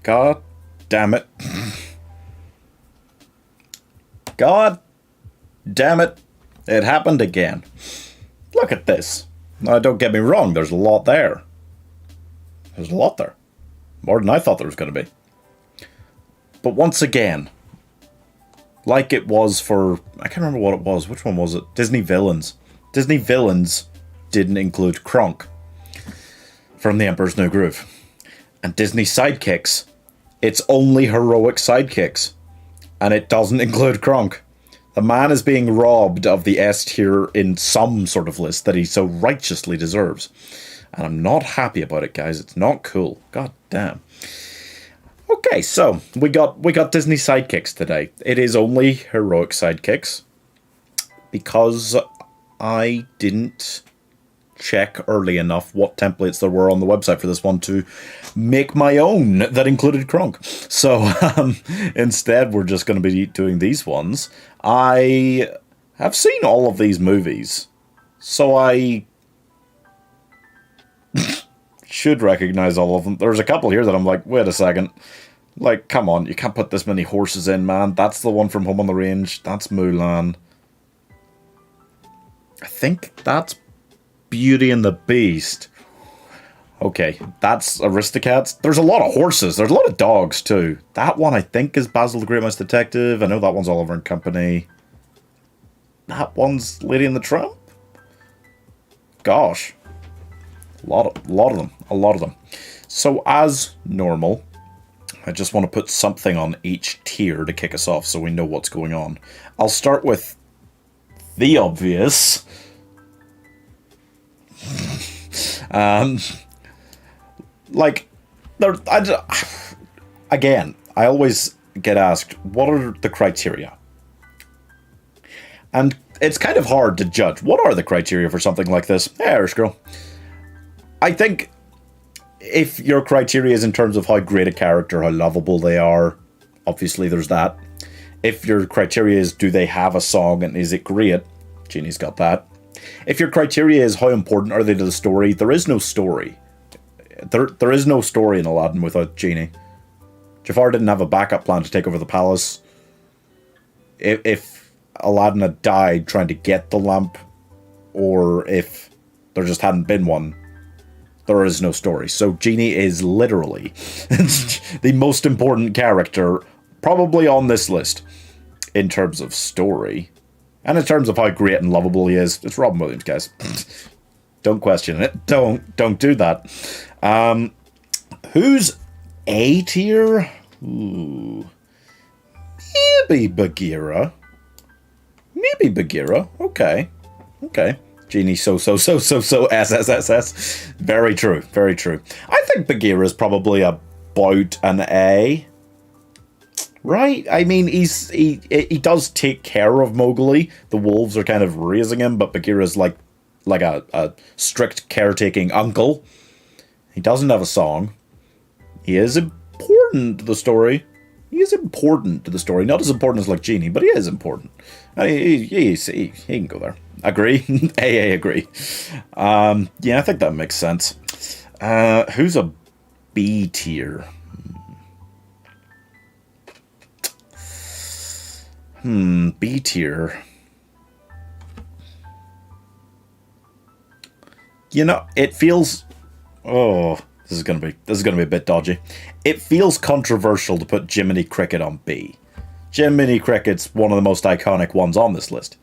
God damn it. God damn it. It happened again. Look at this. Now, don't get me wrong, there's a lot there. There's a lot there. More than I thought there was going to be. But once again, like it was for... I can't remember what it was. Which one was it? Disney Villains. Disney Villains didn't include Kronk from The Emperor's New Groove. And Disney Sidekicks, it's only heroic sidekicks. And it doesn't include Kronk. The man is being robbed of the S tier in some sort of list that he so righteously deserves. And I'm not happy about it, guys. It's not cool. God damn. Okay, so we got Disney Sidekicks today. It is only heroic sidekicks because I didn't check early enough what templates there were on the website for this one to make my own that included Kronk. So instead, we're just going to be doing these ones. I have seen all of these movies, so I should recognize all of them. There's a couple here that I'm like, wait a second. Like, come on, you can't put this many horses in, man. That's the one from Home on the Range. That's Mulan. I think that's Beauty and the Beast. Okay, that's Aristocats. There's a lot of horses. There's a lot of dogs, too. That one, I think, is Basil the Great Mouse Detective. I know that one's Oliver and Company. That one's Lady and the Tramp. Gosh. A lot of them. So, as normal, I just want to put something on each tier to kick us off so we know what's going on. I'll start with the obvious. Again, I always get asked, what are the criteria? And it's kind of hard to judge. What are the criteria for something like this? Hey, Irish girl. I think if your criteria is in terms of how great a character, how lovable they are, obviously there's that. If your criteria is, do they have a song and is it great? Genie's got that. If your criteria is how important are they to the story, there is no story. There is no story in Aladdin without Genie. Jafar didn't have a backup plan to take over the palace. If Aladdin had died trying to get the lamp, or if there just hadn't been one, there is no story. So Genie is literally the most important character probably on this list in terms of story. And in terms of how great and lovable he is, it's Robin Williams, guys. Don't question it. Don't do that. Who's A tier? Ooh. Maybe Bagheera. Okay. Genie, so, S. Very true. I think Bagheera's probably about an A. Right? I mean, he does take care of Mowgli. The wolves are kind of raising him, but Bagheera's like a strict caretaking uncle. He doesn't have a song. He is important to the story. Not as important as like Genie, but he is important. He can go there. Agree? AA agree. Yeah, I think that makes sense. Who's a B tier? B tier. You know, it feels... Oh, this is gonna be a bit dodgy. It feels controversial to put Jiminy Cricket on B. Jiminy Cricket's one of the most iconic ones on this list.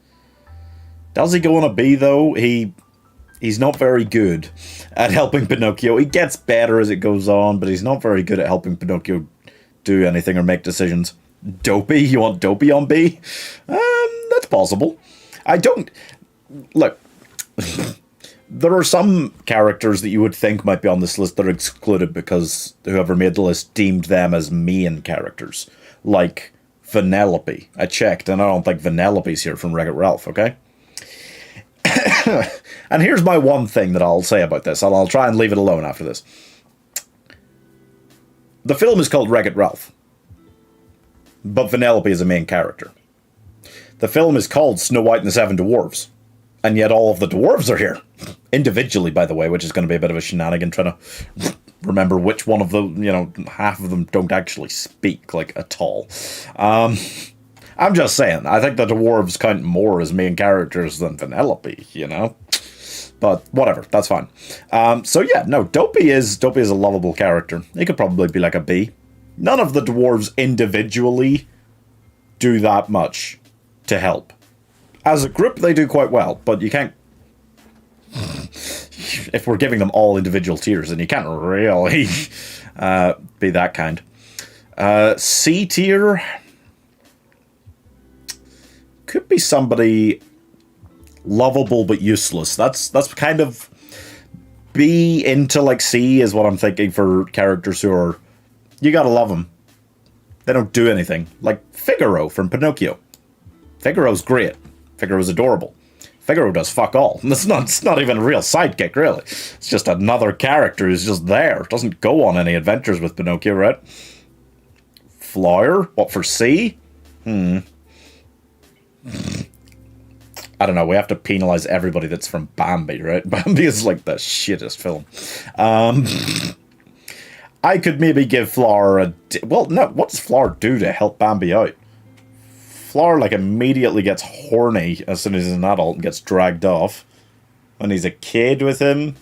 Does he go on a B, though? He's not very good at helping Pinocchio. He gets better as it goes on, but he's not very good at helping Pinocchio do anything or make decisions. Dopey? You want Dopey on B? That's possible. I don't... Look, there are some characters that you would think might be on this list that are excluded because whoever made the list deemed them as main characters. Like Vanellope. I checked, and I don't think Vanellope's here from Wreck-It Ralph, okay? And here's my one thing that I'll say about this, and I'll try and leave it alone after this. The film is called Wreck-It Ralph, but Vanellope is a main character. The film is called Snow White and the Seven Dwarfs, And yet all of the dwarves are here. Individually, by the way, which is going to be a bit of a shenanigan trying to remember which one of the, half of them don't actually speak, like, at all. I'm just saying, I think the dwarves count more as main characters than Vanellope, But whatever, that's fine. So yeah, no, Dopey is a lovable character. He could probably be like a B. None of the dwarves individually do that much to help. As a group, they do quite well, but you can't... If we're giving them all individual tiers, then you can't really be that kind. C tier... could be somebody lovable but useless. That's kind of... B into, like, C is what I'm thinking for characters who are... You gotta love them. They don't do anything. Like Figaro from Pinocchio. Figaro's great. Figaro's adorable. Figaro does fuck all. It's not even a real sidekick, really. It's just another character who's just there. Doesn't go on any adventures with Pinocchio, right? Flower? What, for C? I don't know. We have to penalize everybody that's from Bambi, right? Bambi is like the shittest film. I could maybe give Flower a... Well, no. What does Flower do to help Bambi out? Flower, like, immediately gets horny as soon as he's an adult and gets dragged off. When he's a kid with him,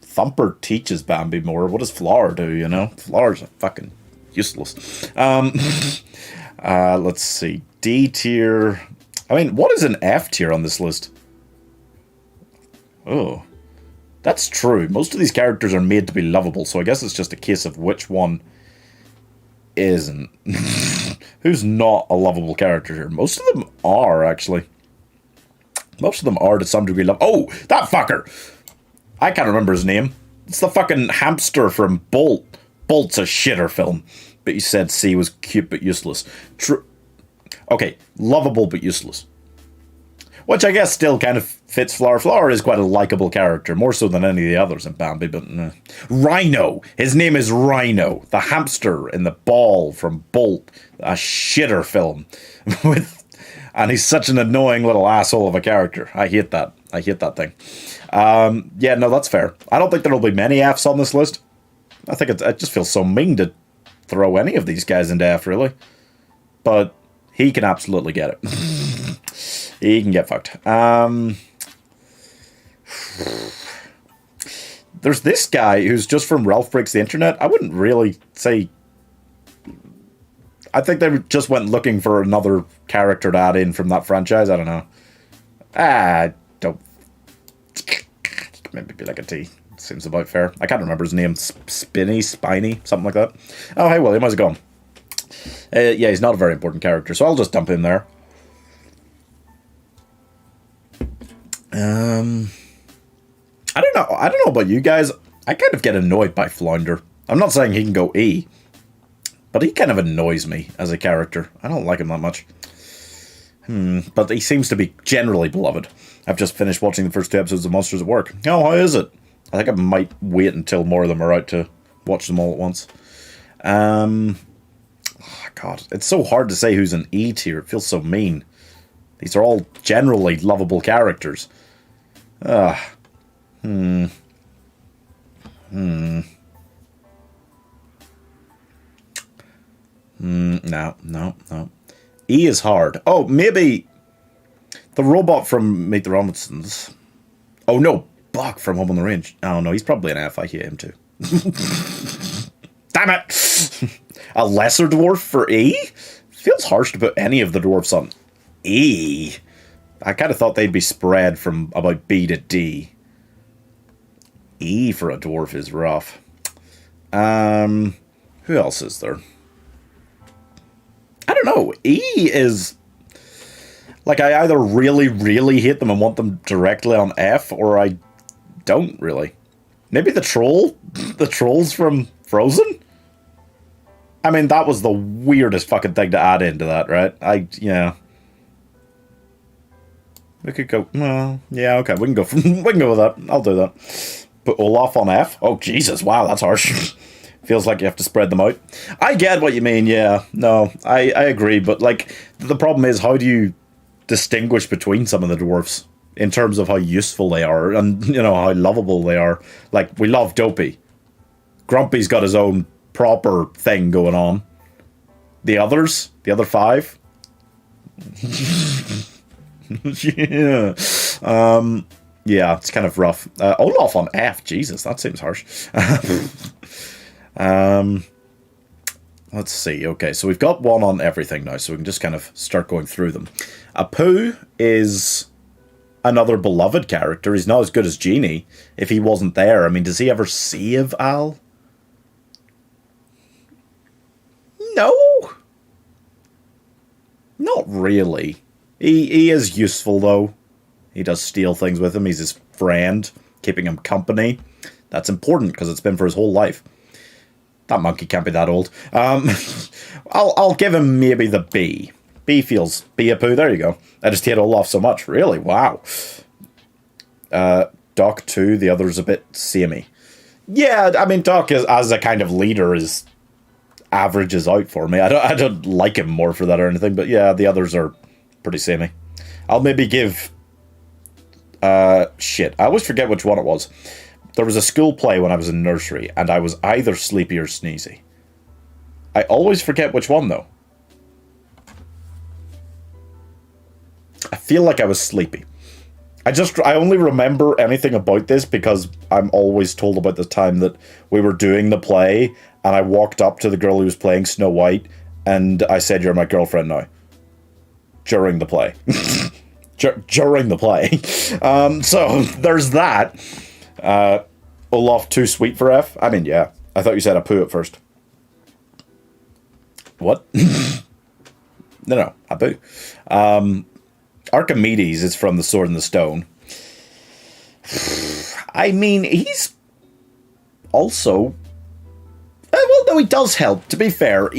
Thumper teaches Bambi more. What does Flower do, Flower's fucking useless. Let's see. D tier... I mean, what is an F tier on this list? Oh. That's true. Most of these characters are made to be lovable, so I guess it's just a case of which one isn't. Who's not a lovable character here? Most of them are, actually. Most of them are to some degree Oh, that fucker! I can't remember his name. It's the fucking hamster from Bolt. Bolt's a shitter film. But you said C was cute but useless. Okay, lovable but useless. Which I guess still kind of fits Flower. Flower is quite a likable character, more so than any of the others in Bambi, but... Rhino! His name is Rhino, the hamster in the ball from Bolt, a shitter film. And he's such an annoying little asshole of a character. I hate that. I hate that thing. Yeah, no, that's fair. I don't think there'll be many Fs on this list. I think it just feels so mean to throw any of these guys into F, really. But he can absolutely get it. He can get fucked. There's this guy who's just from Ralph Breaks the Internet. I wouldn't really say... I think they just went looking for another character to add in from that franchise. I don't know. Don't... Maybe be like a T. Seems about fair. I can't remember his name. Spiny? Something like that. Oh, hey, William. How's it going? Yeah, he's not a very important character, so I'll just dump him there. I don't know. I don't know about you guys. I kind of get annoyed by Flounder. I'm not saying he can go E, but he kind of annoys me as a character. I don't like him that much. But he seems to be generally beloved. I've just finished watching the first 2 episodes of Monsters at Work. Oh, how is it? I think I might wait until more of them are out to watch them all at once. Oh, God, it's so hard to say who's an E tier. It feels so mean. These are all generally lovable characters. No. E is hard. Oh, maybe the robot from Meet the Robinsons. Oh, no, Buck from Home on the Range. Oh, no, he's probably an F. I hate him, too. Damn it! A lesser dwarf for E? Feels harsh to put any of the dwarfs on E. I kind of thought they'd be spread from about B to D. E for a dwarf is rough. Who else is there? I don't know. E is... Like, I either really, really hate them and want them directly on F, or I don't really. Maybe the troll? The trolls from Frozen? I mean, that was the weirdest fucking thing to add into that, right? Yeah. We could go, well, yeah, okay, we can go with that. I'll do that. Put Olaf on F? Oh, Jesus, wow, that's harsh. Feels like you have to spread them out. I get what you mean, yeah. No, I agree, but, like, the problem is, how do you distinguish between some of the dwarves in terms of how useful they are and, you know, how lovable they are. Like, we love Dopey. Grumpy's got his own proper thing going on. The others, the other 5. Yeah. Yeah, it's kind of rough. Olaf on F. Jesus, that seems harsh. Let's see. Okay, so we've got one on everything now, so we can just kind of start going through them. Apu is another beloved character. He's not as good as Genie if he wasn't there. I mean, does he ever save Al? No. Not really. He is useful, though. He does steal things with him. He's his friend, keeping him company. That's important, because it's been for his whole life. That monkey can't be that old. I'll give him maybe the B. B feels Be-a-poo. There you go. I just hate Olaf so much. Really? Wow. Doc 2, the other's a bit samey. Yeah, I mean, Doc as a kind of leader is averages out for me. I don't like him more for that or anything, but yeah, the others are pretty samey. I'll maybe give... shit. I always forget which one it was. There was a school play when I was in nursery, and I was either sleepy or sneezy. I always forget which one, though. I feel like I was sleepy. I only remember anything about this because I'm always told about the time that we were doing the play, and I walked up to the girl who was playing Snow White, and I said, "You're my girlfriend now." During the play. During the play. So, there's that. Olaf too sweet for F? I mean, yeah. I thought you said Apu at first. What? No, Apu. Archimedes is from The Sword and the Stone. I mean, he's also... well, no, he does help. To be fair,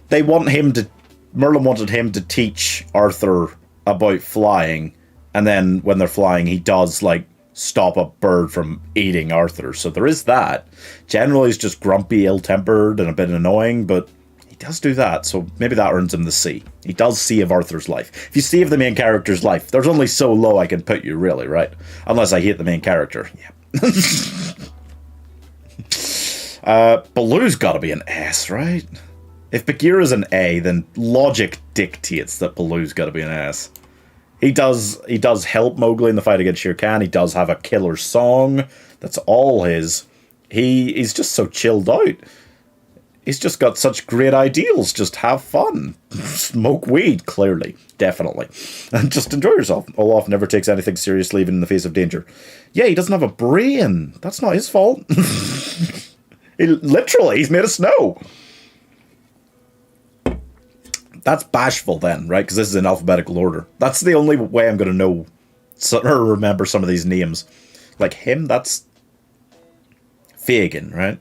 Merlin wanted him to teach Arthur about flying, and then when they're flying, he does, like, stop a bird from eating Arthur. So there is that. Generally, he's just grumpy, ill-tempered, and a bit annoying, but he does do that, so maybe that earns him the C. He does save Arthur's life. If you save the main character's life, there's only so low I can put you, really, right? Unless I hate the main character. Yeah. Baloo's gotta be an S, right? If Bagheera's an A, then logic dictates that Baloo's gotta be an S. He does help Mowgli in the fight against Shere Khan. He does have a killer song. That's all his. He's just so chilled out. He's just got such great ideals. Just have fun. Smoke weed, clearly. Definitely. And just enjoy yourself. Olaf never takes anything seriously, even in the face of danger. Yeah, he doesn't have a brain. That's not his fault. He's made of snow. That's bashful then, right? Because this is in alphabetical order. That's the only way I'm going to know or remember some of these names. Like him, that's Fagin, right?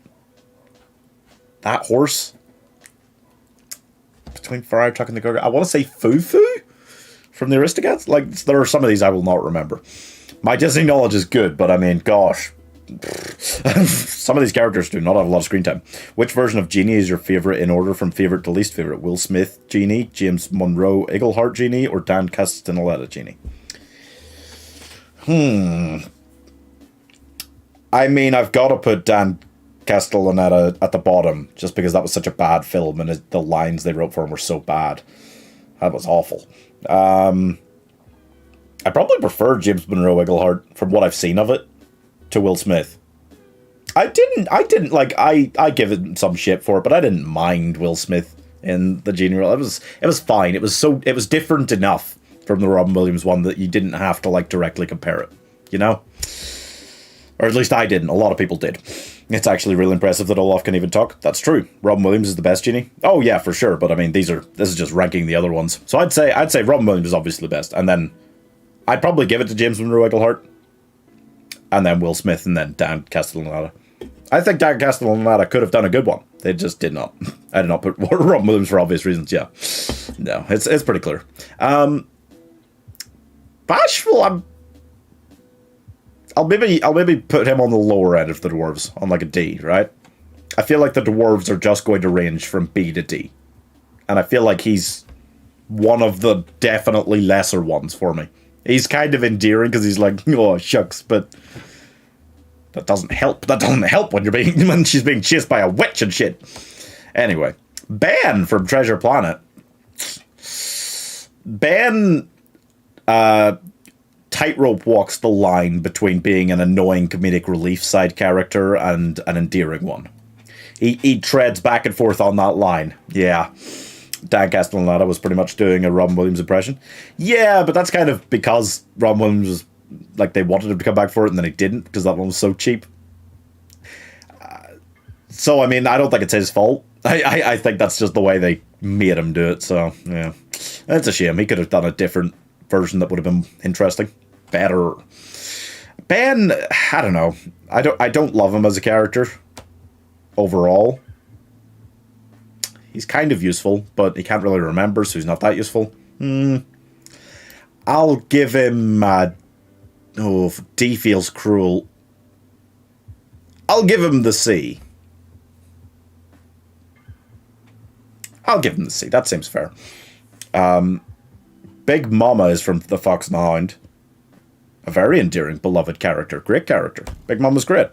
That horse. Between Fire Truck and the Gurgle. I want to say Fufu from the Aristocats. Like, there are some of these I will not remember. My Disney knowledge is good, but I mean, gosh. Some of these characters do not have a lot of screen time. Which version of Genie is your favourite in order from favourite to least favourite? Will Smith Genie, James Monroe Iglehart Genie, or Dan Castellaneta Genie? I mean, I've got to put Dan Castellaneta at the bottom, just because that was such a bad film, and the lines they wrote for him were so bad. That was awful. I probably prefer James Monroe Iglehart, from what I've seen of it, to Will Smith. I give it some shit for it, but I didn't mind Will Smith in the Genie role. It was fine. It was different enough from the Robin Williams one that you didn't have to like directly compare it, you know? Or at least I didn't. A lot of people did. It's actually really impressive that Olaf can even talk. That's true. Robin Williams is the best Genie. Oh yeah, for sure. But I mean, this is just ranking the other ones. So I'd say Robin Williams is obviously the best, and then I'd probably give it to James Monroe Iglehart, and then Will Smith, and then Dan Castellaneta. I think Dan Castellaneta could have done a good one. They just did not. I did not put Robin Williams for obvious reasons. Yeah, no, it's pretty clear. Bashful. I'll maybe put him on the lower end of the dwarves, on like a D, right? I feel like the dwarves are just going to range from B to D, and I feel like he's one of the definitely lesser ones for me. He's kind of endearing because he's like, oh, shucks, but that doesn't help. That doesn't help when when she's being chased by a witch and shit. Anyway, Ben from Treasure Planet. Ben tightrope walks the line between being an annoying comedic relief side character and an endearing one. He treads back and forth on that line. Yeah. Dan Castellaneta was pretty much doing a Robin Williams impression. Yeah, but that's kind of because Robin Williams was, like, they wanted him to come back for it and then he didn't because that one was so cheap. So, I mean, I don't think it's his fault. I think that's just the way they made him do it, so, yeah. It's a shame. He could have done a different version that would have been interesting. Better. Ben, I don't know. I don't love him as a character overall. He's kind of useful, but he can't really remember, so he's not that useful. I'll give him... D feels cruel. I'll give him the C. I'll give him the C. That seems fair. Big Mama is from The Fox and the Hound. A very endearing, beloved character. Great character. Big Mama's great.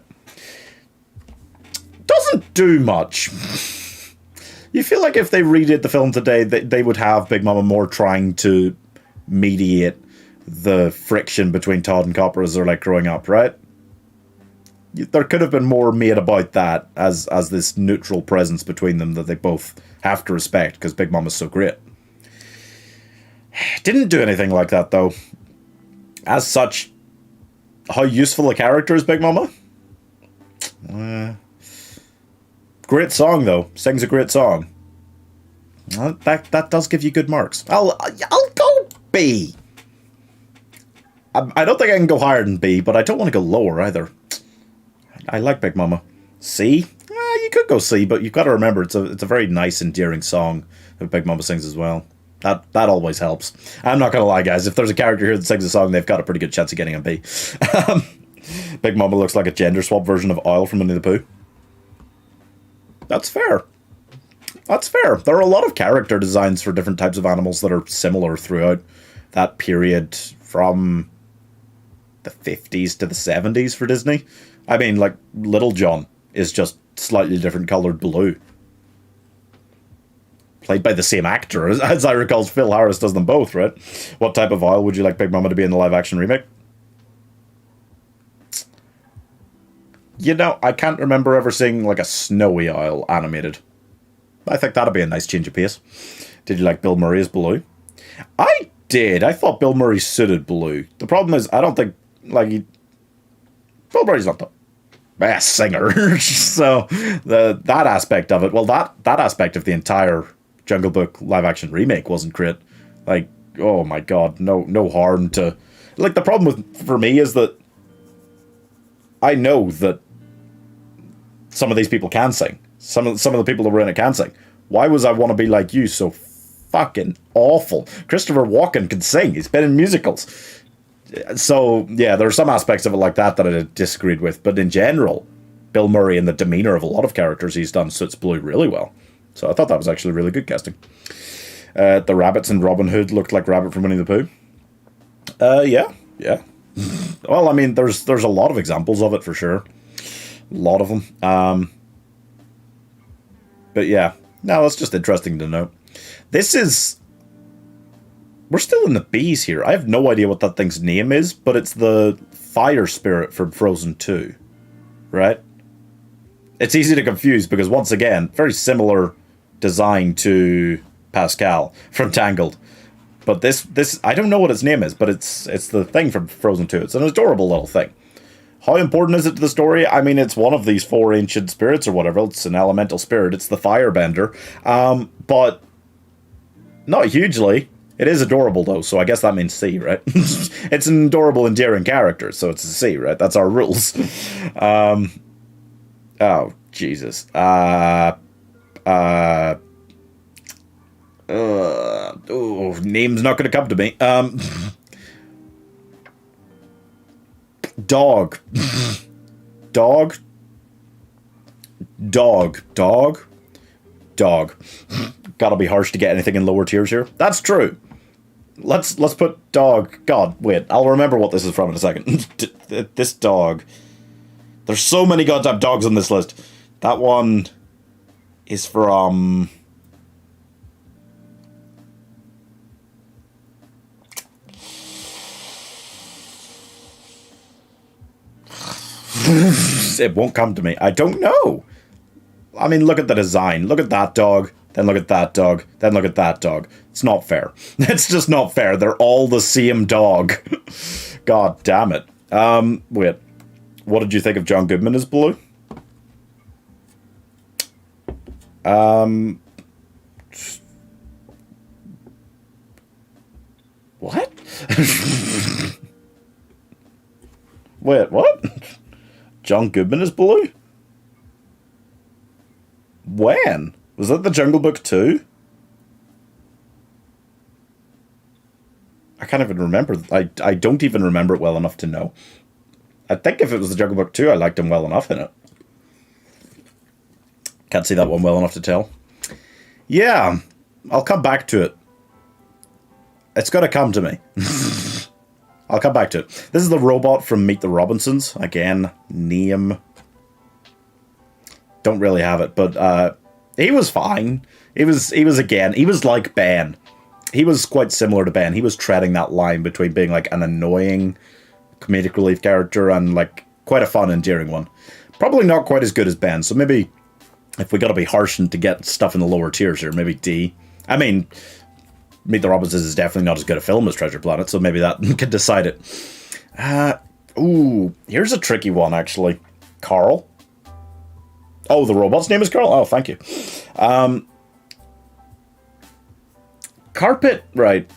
Doesn't do much. You feel like if they redid the film today, they would have Big Mama more trying to mediate the friction between Todd and Copper as they're like growing up, right? There could have been more made about that as this neutral presence between them that they both have to respect because Big Mama's so great. Didn't do anything like that though. As such, how useful a character is Big Mama? Great song though. Sings a great song. That does give you good marks. I'll go B. I don't think I can go higher than B, but I don't want to go lower either. I like Big Mama. C? You could go C, but you've got to remember it's a very nice, endearing song that Big Mama sings as well. That always helps. I'm not going to lie, guys. If there's a character here that sings a song, they've got a pretty good chance of getting a B. Big Mama looks like a gender swap version of Oil from Winnie the Pooh. That's fair. That's fair. There are a lot of character designs for different types of animals that are similar throughout that period from the 50s to the 70s for Disney. I mean, like, Little John is just slightly different coloured blue. Played by the same actor, as I recall, Phil Harris does them both, right? What type of owl would you like Big Mama to be in the live-action remake? You know, I can't remember ever seeing, like, a snowy owl animated. I think that'd be a nice change of pace. Did you like Bill Murray as Baloo? I did. I thought Bill Murray suited Baloo. The problem is, I don't think, like, Bill Murray's not the best singer. So, that aspect of it, well, that aspect of the entire Jungle Book live-action remake wasn't great. Like, oh my god, no harm to... Like, the problem for me is that I know that some of these people can sing. Some of the people that were in it can sing. Why was I Want to Be Like You so fucking awful? Christopher Walken can sing. He's been in musicals. So, yeah, there are some aspects of it like that I disagreed with. But in general, Bill Murray and the demeanour of a lot of characters he's done suits Blue really well. So I thought that was actually really good casting. The rabbits in Robin Hood looked like Rabbit from Winnie the Pooh. Yeah. Well, I mean, there's a lot of examples of it for sure. A lot of them. But yeah, no, that's just interesting to know. This is... We're still in the B's here. I have no idea what that thing's name is, but it's the fire spirit from Frozen 2. Right? It's easy to confuse because, once again, very similar design to Pascal from Tangled. But this I don't know what its name is, but it's the thing from Frozen 2. It's an adorable little thing. How important is it to the story? I mean, it's one of these 4 ancient spirits or whatever. It's an elemental spirit. It's the firebender. But not hugely. It is adorable, though, so I guess that means C, right? It's an adorable, endearing character, so it's a C, right? That's our rules. Oh, Jesus. Name's not going to come to me. Dog. gotta be harsh to get anything in lower tiers here. That's true. Let's put dog. God, wait. I'll remember what this is from in a second. This dog. There's so many goddamn dogs on this list. That one is from... It won't come to me. I don't know. I mean, look at the design. Look at that dog. Then look at that dog. Then look at that dog. It's not fair. It's just not fair. They're all the same dog. God damn it. Wait. What did you think of John Goodman as Baloo? What? Wait, what? John Goodman as Baloo? When? Was that the Jungle Book 2? I can't even remember. I don't even remember it well enough to know. I think if it was the Jungle Book 2, I liked him well enough in it. Can't see that one well enough to tell. Yeah, I'll come back to it. It's got to come to me. I'll come back to it. This is the robot from Meet the Robinsons. Again, name. Don't really have it, but he was fine. He was like Ben. He was quite similar to Ben. He was treading that line between being like an annoying comedic relief character and like quite a fun, endearing one. Probably not quite as good as Ben, so maybe if we gotta be harsh and to get stuff in the lower tiers here, maybe D. I mean, Meet the Robinsons is definitely not as good a film as Treasure Planet, so maybe that could decide it. Ooh, here's a tricky one, actually. Carl. Oh, the robot's name is Carl? Oh, thank you. Carpet, right.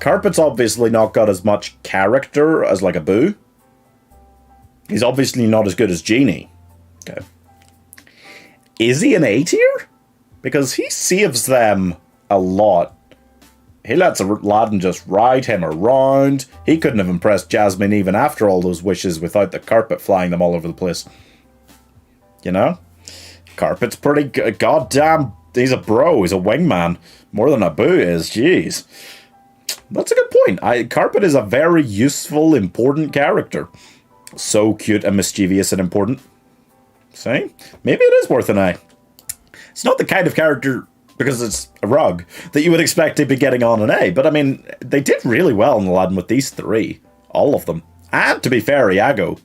Carpet's obviously not got as much character as, like, a Boo. He's obviously not as good as Genie. Okay. Is he an A tier? Because he saves them a lot. He lets Aladdin just ride him around. He couldn't have impressed Jasmine even after all those wishes without the carpet flying them all over the place. You know? Carpet's pretty good. Goddamn, he's a bro. He's a wingman. More than a Boo is. Jeez. That's a good point. Carpet is a very useful, important character. So cute and mischievous and important. See? Maybe it is worth an A. It's not the kind of character, because it's a rug, that you would expect to be getting on an A. But I mean, they did really well in Aladdin with these three. All of them. And to be fair, Iago,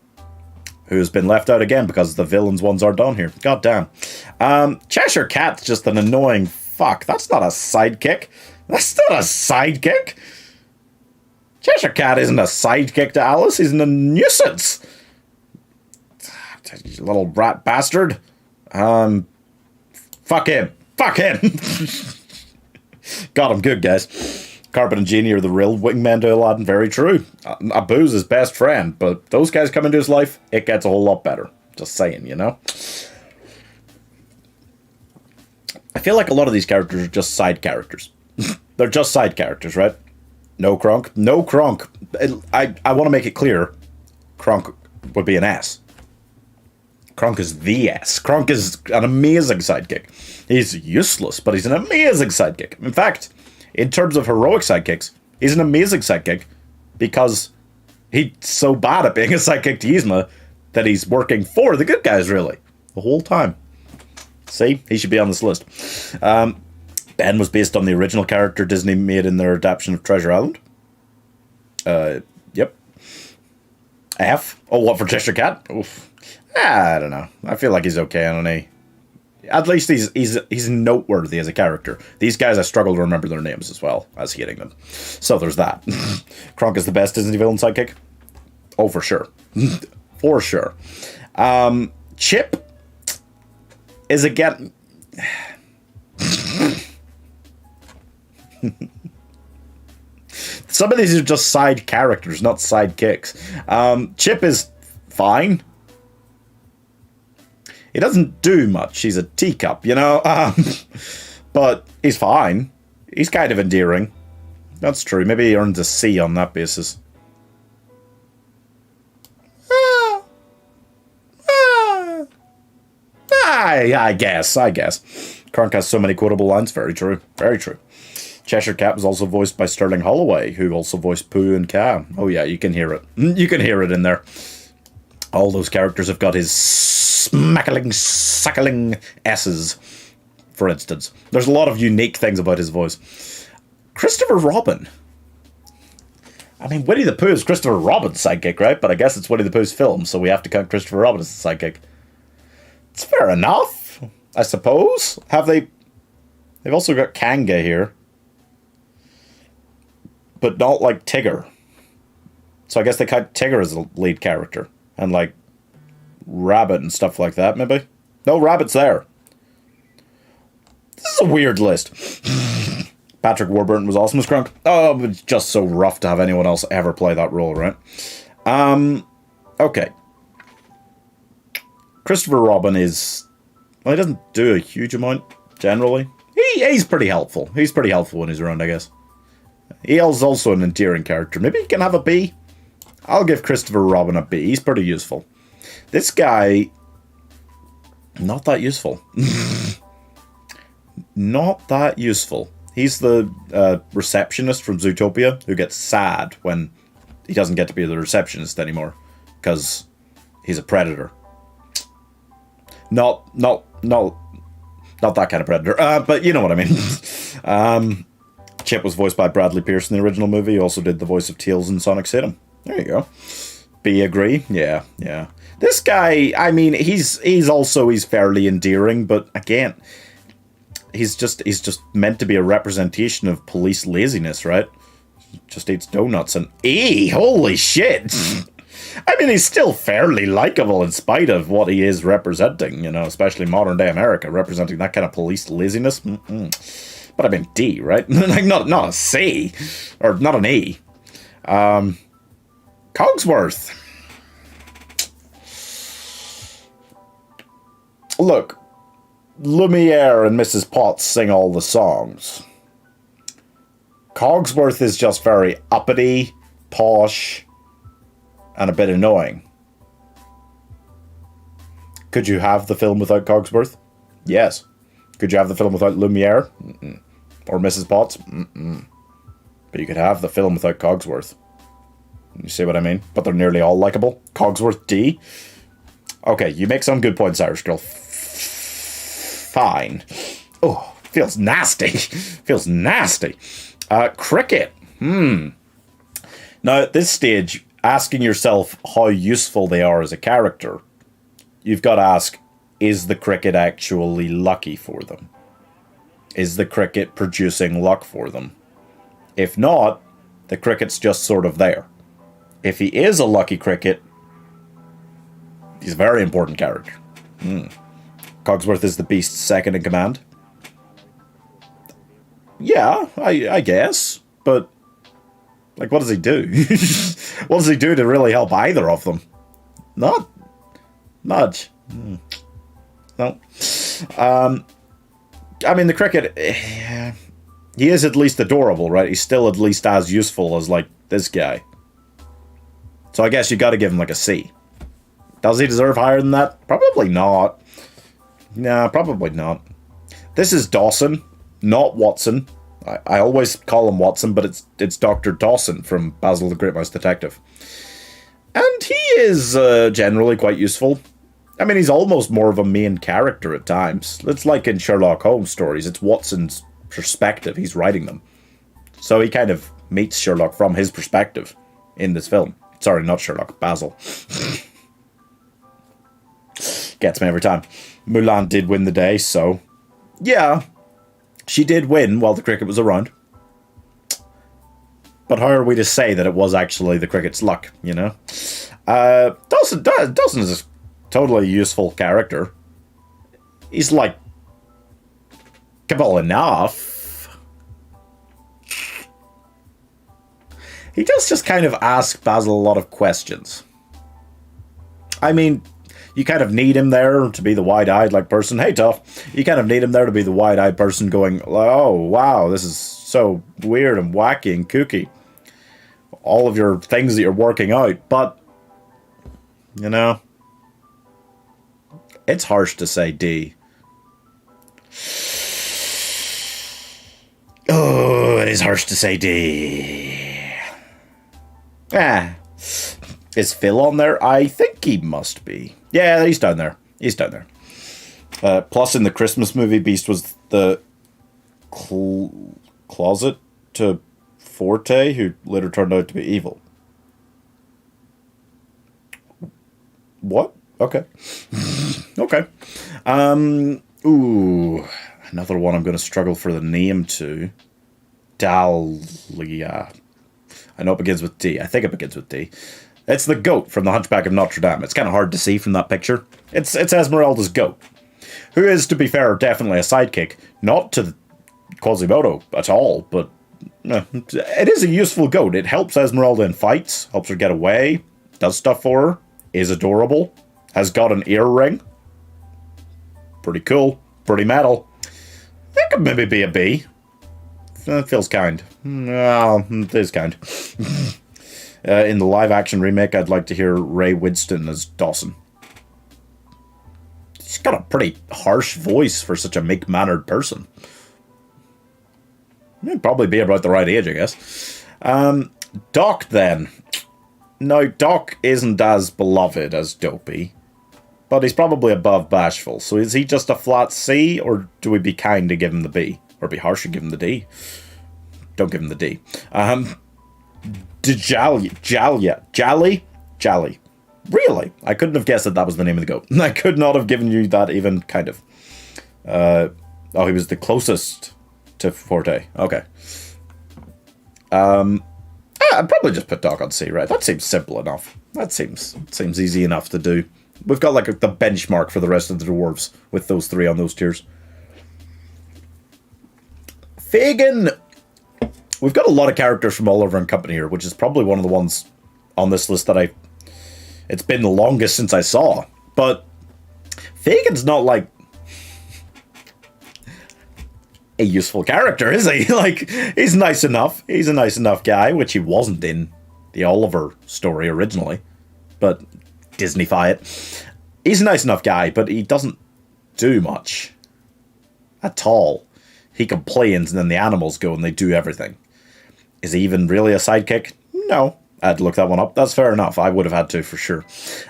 who's been left out again because the villains ones aren't on here. God damn. Cheshire Cat's just an annoying fuck. That's not a sidekick. That's not a sidekick. Cheshire Cat isn't a sidekick to Alice. He's a nuisance. You little rat bastard. Fuck him. Fuck him. Got him good, guys. Carpet and Genie are the real wingmen to Aladdin. Very true. Abu's his best friend, but those guys come into his life, it gets a whole lot better. Just saying, you know? I feel like a lot of these characters are just side characters. They're just side characters, right? No Kronk. No Kronk. I want to make it clear. Kronk would be an S. Kronk is the S. Kronk is an amazing sidekick. He's useless, but he's an amazing sidekick. In fact, in terms of heroic sidekicks, he's an amazing sidekick because he's so bad at being a sidekick to Yzma that he's working for the good guys, really, the whole time. See? He should be on this list. Ben was based on the original character Disney made in their adaptation of Treasure Island. Yep. F. Oh, what for Cheshire Cat? Oof. I don't know. I feel like he's okay on an A. At least he's noteworthy as a character. These guys, I struggle to remember their names as well as hating them. So there's that. Kronk is the best Disney villain sidekick? Oh, for sure. For sure. Chip is again... Some of these are just side characters, not sidekicks. Chip is fine. He doesn't do much. He's a teacup, you know? But he's fine. He's kind of endearing. That's true. Maybe he earns a C on that basis. I guess. Kronk has so many quotable lines. Very true. Very true. Cheshire Cat was also voiced by Sterling Holloway, who also voiced Pooh and Ka. Oh yeah, you can hear it. You can hear it in there. All those characters have got his smackling, suckling S's, for instance. There's a lot of unique things about his voice. Christopher Robin. I mean, Winnie the Pooh is Christopher Robin's sidekick, right? But I guess it's Winnie the Pooh's film, so we have to count Christopher Robin as the sidekick. It's fair enough, I suppose. Have they... They've also got Kanga here. But not like Tigger. So I guess they count Tigger as a lead character. And like Rabbit and stuff like that, maybe? No, Rabbit's there. This is a weird list. Patrick Warburton was awesome as Kronk. Oh, it's just so rough to have anyone else ever play that role, right? Okay. Christopher Robin is... Well, he doesn't do a huge amount, generally. He's pretty helpful. He's pretty helpful when he's around, I guess. He is also an endearing character. Maybe he can have a B. I'll give Christopher Robin a B. He's pretty useful. This guy... Not that useful. Not that useful. He's the receptionist from Zootopia who gets sad when he doesn't get to be the receptionist anymore because he's a predator. Not that kind of predator. But you know what I mean. Chip was voiced by Bradley Pierce in the original movie. He also did the voice of Tails in Sonic Salem. There you go. B, agree? Yeah. This guy, I mean, he's fairly endearing, but again, he's just meant to be a representation of police laziness, right? Just eats donuts and holy shit! I mean, he's still fairly likable in spite of what he is representing, you know, especially modern day America, representing that kind of police laziness. But I mean D, right? Like not a C, or not an E. Cogsworth. Look, Lumiere and Mrs. Potts sing all the songs. Cogsworth is just very uppity, posh, and a bit annoying. Could you have the film without Cogsworth? Yes. Could you have the film without Lumiere? Mm-mm. Or Mrs. Potts? Mm-mm. But you could have the film without Cogsworth. You see what I mean? But they're nearly all likable. Cogsworth D? Okay, you make some good points, Irish Girl. Fine. Oh, feels nasty. Feels nasty. Cricket. Now, at this stage, asking yourself how useful they are as a character, you've got to ask, is the cricket actually lucky for them? Is the cricket producing luck for them? If not, the cricket's just sort of there. If he is a lucky cricket, he's a very important character. Cogsworth is the beast's second in command. Yeah, I guess. But, like, what does he do? What does he do to really help either of them? Not much. No. I mean, the cricket, he is at least adorable, right? He's still at least as useful as, like, this guy. So I guess you got to give him, like, a C. Does he deserve higher than that? Probably not. Nah, probably not. This is Dawson, not Watson. I always call him Watson, but it's Dr. Dawson from Basil the Great Mouse Detective. And he is generally quite useful. I mean, he's almost more of a main character at times. It's like in Sherlock Holmes stories. It's Watson's perspective. He's writing them. So he kind of meets Sherlock from his perspective in this film. Sorry, not Sherlock. Basil. Gets me every time. Mulan did win the day, so... Yeah, she did win while the cricket was around. But how are we to say that it was actually the cricket's luck, you know? Dawson is a totally useful character. He's likable enough. He does just kind of ask Basil a lot of questions. I mean, you kind of need him there to be the wide-eyed person. Hey, Tough. You kind of need him there to be the wide-eyed person going, oh, wow, this is so weird and wacky and kooky. All of your things that you're working out. But, you know, it's harsh to say D. is harsh to say D. Ah. Is Phil on there? I think he must be. Yeah, he's down there. He's down there. Plus, in the Christmas movie, Beast was the closet to Forte, who later turned out to be evil. What? Okay. Okay. Ooh. Another one I'm going to struggle for the name to. Dahlia. I know it begins with D. I think it begins with D. It's the goat from The Hunchback of Notre Dame. It's kind of hard to see from that picture. It's Esmeralda's goat, who is, to be fair, definitely a sidekick. Not to Quasimodo at all, but it is a useful goat. It helps Esmeralda in fights, helps her get away, does stuff for her, is adorable, has got an earring. Pretty cool, pretty metal. That could maybe be a B. That feels kind. Well, it is kind. In the live-action remake, I'd like to hear Ray Winston as Dawson. He's got a pretty harsh voice for such a meek-mannered person. He'd probably be about the right age, I guess. Doc, then. No, Doc isn't as beloved as Dopey, but he's probably above Bashful. So is he just a flat C, or do we be kind to give him the B? Or be harsh and give him the D? Don't give him the D. Jolly. Really? I couldn't have guessed that was the name of the goat. I could not have given you that even kind of. Oh, he was the closest to Forte. Okay. I'd probably just put Doc on C, right? That seems simple enough. That seems easy enough to do. We've got like the benchmark for the rest of the dwarves with those three on those tiers. Fagin. We've got a lot of characters from Oliver and Company here, which is probably one of the ones on this list that it's been the longest since I saw. But Fagin's not like a useful character, is he? Like, he's nice enough. He's a nice enough guy, which he wasn't in the Oliver story originally. But Disney-fy it. He's a nice enough guy, but he doesn't do much at all. He complains, and then the animals go and they do everything. Is he even really a sidekick? No. I had to look that one up. That's fair enough. I would have had to, for sure.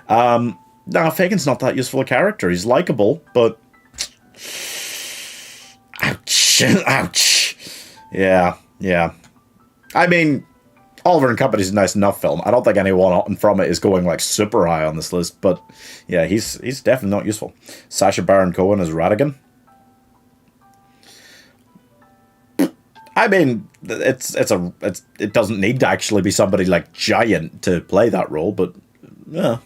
No, Fagin's not that useful a character. He's likable, but... Ouch. Ouch. Yeah. I mean, Oliver and Company's a nice enough film. I don't think anyone from it is going, like, super high on this list, but... Yeah, he's definitely not useful. Sacha Baron Cohen as Ratigan. I mean, it doesn't need to actually be somebody like giant to play that role, but yeah,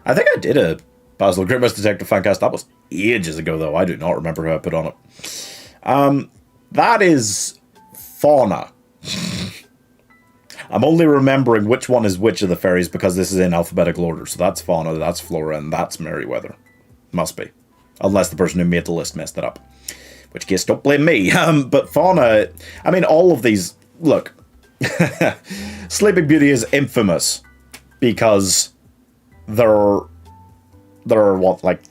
I think I did a Basil Grimace Detective Fancast. That was ages ago, though. I do not remember who I put on it. That is Fauna. I'm only remembering which one is which of the fairies because this is in alphabetical order. So that's Fauna, that's Flora, and that's Merryweather. Must be, unless the person who made the list messed it up. Which case, don't blame me. But Fauna, I mean, all of these... Look, Sleeping Beauty is infamous because there are, what, like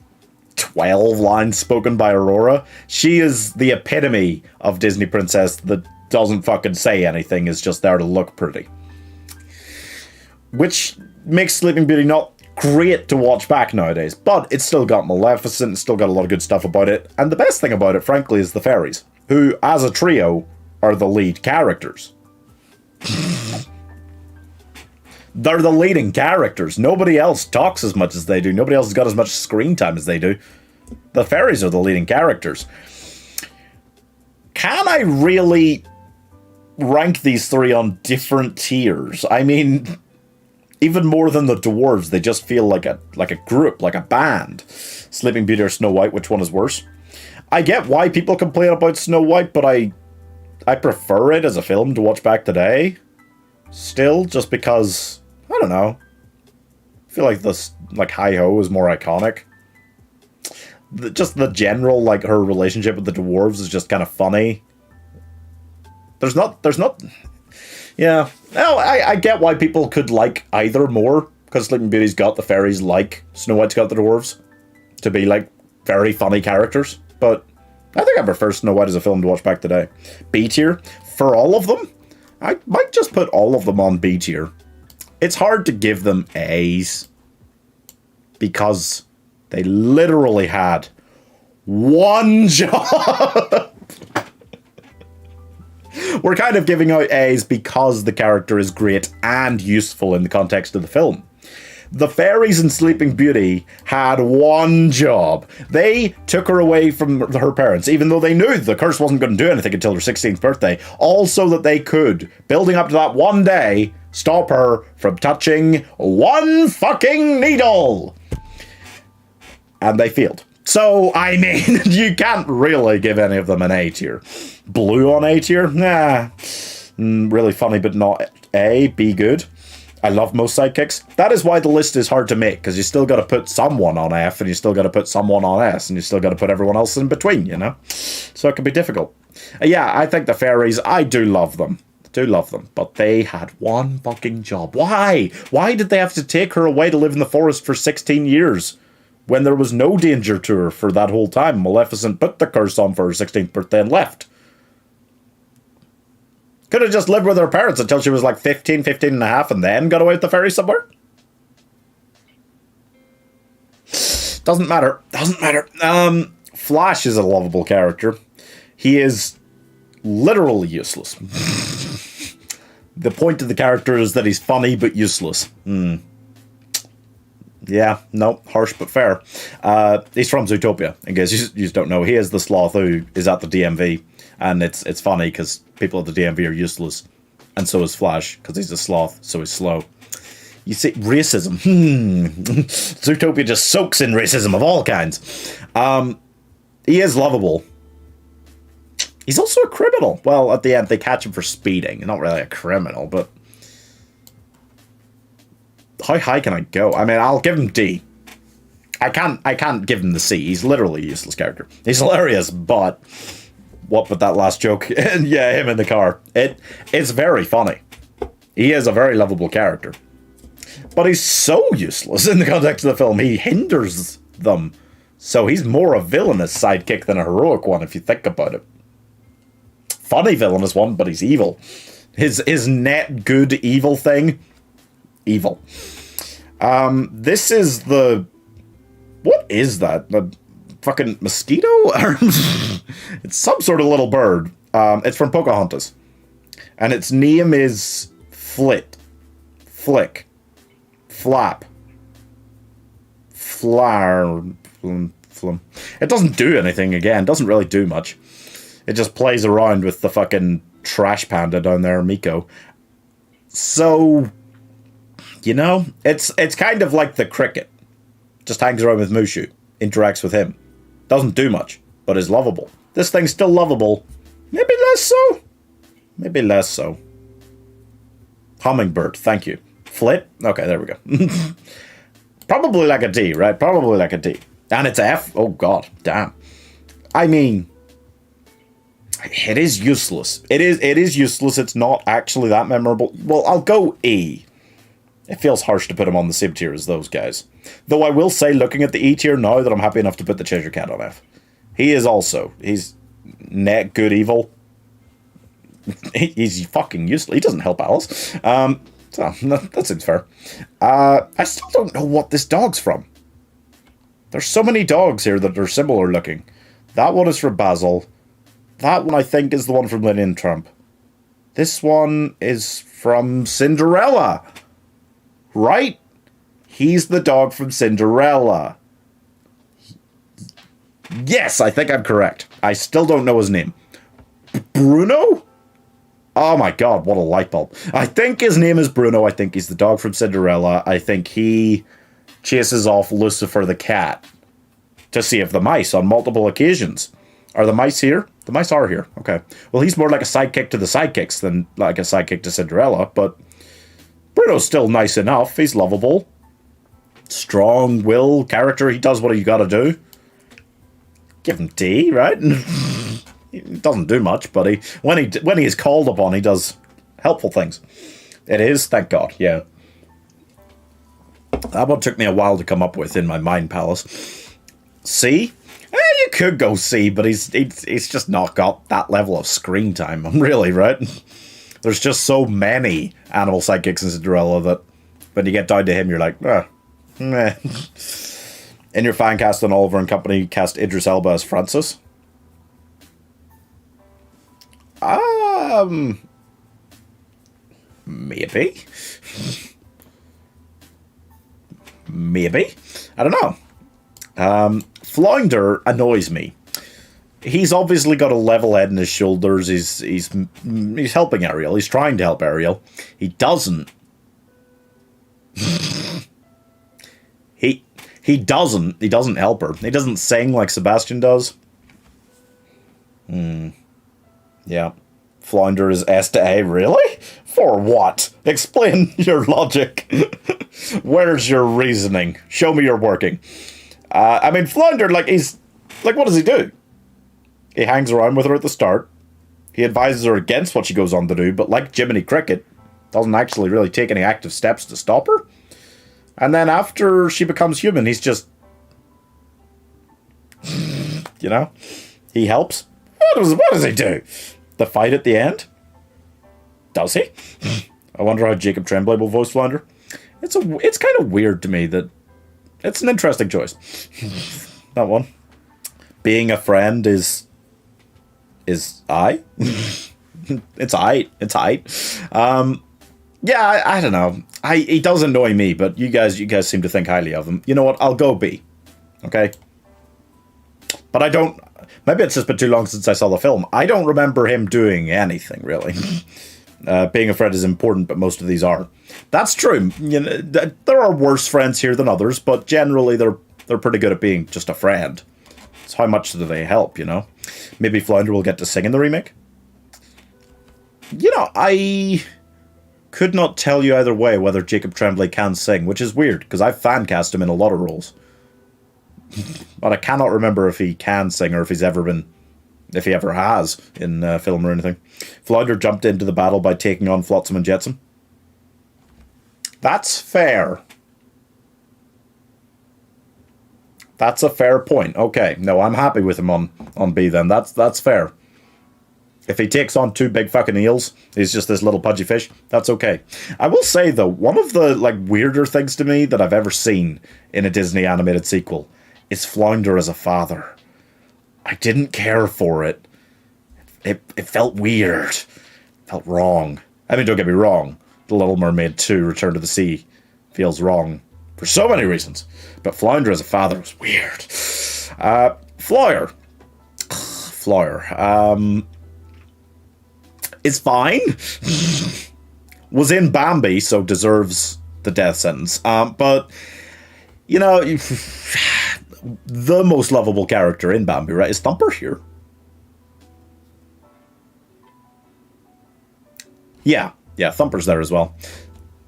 12 lines spoken by Aurora? She is the epitome of Disney princess that doesn't fucking say anything, is just there to look pretty. Which makes Sleeping Beauty not great to watch back nowadays, but it's still got Maleficent, it's still got a lot of good stuff about it, and the best thing about it, frankly, is the fairies, who, as a trio, are the lead characters. They're the leading characters. Nobody else talks as much as they do. Nobody else has got as much screen time as they do. The fairies are the leading characters. Can I really rank these three on different tiers? I mean... Even more than the dwarves, they just feel like a group, like a band. Sleeping Beauty or Snow White, which one is worse? I get why people complain about Snow White, but I prefer it as a film to watch back today. Still, just because, I don't know. I feel like this, like, Hi-Ho is more iconic. Just the general, like, her relationship with the dwarves is just kind of funny. There's not... Yeah, well, I get why people could like either more, because Sleeping Beauty's got the fairies like Snow White's got the dwarves, to be, like, very funny characters, but I think I prefer Snow White as a film to watch back today. B tier? For all of them? I might just put all of them on B tier. It's hard to give them A's. Because they literally had one job. We're kind of giving out A's because the character is great and useful in the context of the film. The Fairies and Sleeping Beauty had one job. They took her away from her parents, even though they knew the curse wasn't going to do anything until her 16th birthday. Also that they could, building up to that one day, stop her from touching one fucking needle. And they failed. So, I mean, you can't really give any of them an A tier. Blue on A tier? Nah. Really funny, but not A. B good. I love most sidekicks. That is why the list is hard to make, because you still got to put someone on F, and you still got to put someone on S, and you still got to put everyone else in between, you know? So it can be difficult. Yeah, I think the Fairies, I do love them. But they had one fucking job. Why? Why did they have to take her away to live in the forest for 16 years? When there was no danger to her for that whole time? Maleficent put the curse on for her 16th birthday and left. Could have just lived with her parents until she was like 15 and a half and then got away with the fairy somewhere. Doesn't matter. Flash is a lovable character. He is literally useless. The point of the character is that he's funny but useless. Yeah, no, harsh but fair. He's from Zootopia, in case you just don't know. He is the sloth who is at the DMV. And it's funny because people at the DMV are useless. And so is Flash, because he's a sloth, so he's slow. You see, racism. Zootopia just soaks in racism of all kinds. He is lovable. He's also a criminal. Well, at the end, they catch him for speeding. Not really a criminal, but... How high can I go? I mean, I'll give him D. I can't give him the C. He's literally a useless character. He's hilarious, but... What with that last joke? Yeah, him in the car. It's very funny. He is a very lovable character. But he's so useless in the context of the film. He hinders them. So he's more a villainous sidekick than a heroic one, if you think about it. Funny villainous one, but he's evil. His net good evil thing. Evil. This is the... What is that? The fucking mosquito? It's some sort of little bird. It's from Pocahontas. And its name is Flit. Flick. Flap. Flower. It doesn't do anything again. It doesn't really do much. It just plays around with the fucking trash panda down there, Miko. So, you know, it's kind of like the cricket. Just hangs around with Mushu. Interacts with him. Doesn't do much, but is lovable. This thing's still lovable. Maybe less so. Maybe less so. Hummingbird, thank you. Flit? Okay, there we go. Probably like a D, right? Probably like a D. And it's F? Oh god, damn. I mean, it is useless. It is useless. It's not actually that memorable. Well, I'll go E. It feels harsh to put him on the same tier as those guys. Though I will say, looking at the E tier now, that I'm happy enough to put the Cheshire Cat on F. He's net good evil. He's fucking useless. He doesn't help Alice. So, that seems fair. I still don't know what this dog's from. There's so many dogs here that are similar looking. That one is from Basil. That one, I think, is the one from Lumiere and Trump. This one is from Cinderella. Right? He's the dog from Cinderella. Yes, I think I'm correct. I still don't know his name. Bruno? Oh my god, what a light bulb. I think his name is Bruno. I think he's the dog from Cinderella. I think he chases off Lucifer the cat to save the mice on multiple occasions. Are the mice here? The mice are here. Okay. Well, he's more like a sidekick to the sidekicks than like a sidekick to Cinderella, but Bruno's still nice enough. He's lovable. Strong will character. He does what you gotta do. Give him D, right? He doesn't do much, but when he is called upon, he does helpful things. It is, thank God, yeah. That one took me a while to come up with in my mind palace. C? You could go C, but he's just not got that level of screen time, really, right? There's just so many animal sidekicks in Cinderella that when you get down to him, you're like, meh. In your fan cast on Oliver and Company, cast Idris Elba as Francis. Maybe. Maybe. I don't know. Flounder annoys me. He's obviously got a level head in his shoulders. He's helping Ariel. He's trying to help Ariel. He doesn't. He doesn't help her. He doesn't sing like Sebastian does. Yeah. Flounder is S to A, really? For what? Explain your logic. Where's your reasoning? Show me your working. I mean, Flounder, like, what does he do? He hangs around with her at the start. He advises her against what she goes on to do, but like Jiminy Cricket, doesn't actually really take any active steps to stop her. And then after she becomes human, he's just... you know? He helps. What does he do? The fight at the end? Does he? I wonder how Jacob Tremblay will voice Flounder. It's kind of weird to me that... It's an interesting choice. That one. Being a friend is I. It's I. It's I. Yeah, I don't know. He does annoy me, but you guys seem to think highly of him. You know what? I'll go B. Okay. But I don't. Maybe it's just been too long since I saw the film. I don't remember him doing anything really. Being a friend is important, but most of these are. That's true. You know, there are worse friends here than others, but generally they're pretty good at being just a friend. So how much do they help, you know? Maybe Flounder will get to sing in the remake? You know, I could not tell you either way whether Jacob Tremblay can sing, which is weird, because I've fan cast him in a lot of roles. But I cannot remember if he can sing or if he ever has in film or anything. Flounder jumped into the battle by taking on Flotsam and Jetsam. That's fair. That's a fair point. Okay, no, I'm happy with him on B then. That's fair. If he takes on two big fucking eels, he's just this little pudgy fish, that's okay. I will say, though, one of the weirder things to me that I've ever seen in a Disney animated sequel is Flounder as a father. I didn't care for it. It felt weird. It felt wrong. I mean, don't get me wrong. The Little Mermaid 2, Return to the Sea, feels wrong for so many reasons. But Flounder as a father was weird. Flyer. Is fine. Was in Bambi, so deserves the death sentence. But, you know, the most lovable character in Bambi, right, is Thumper here. Yeah, Thumper's there as well.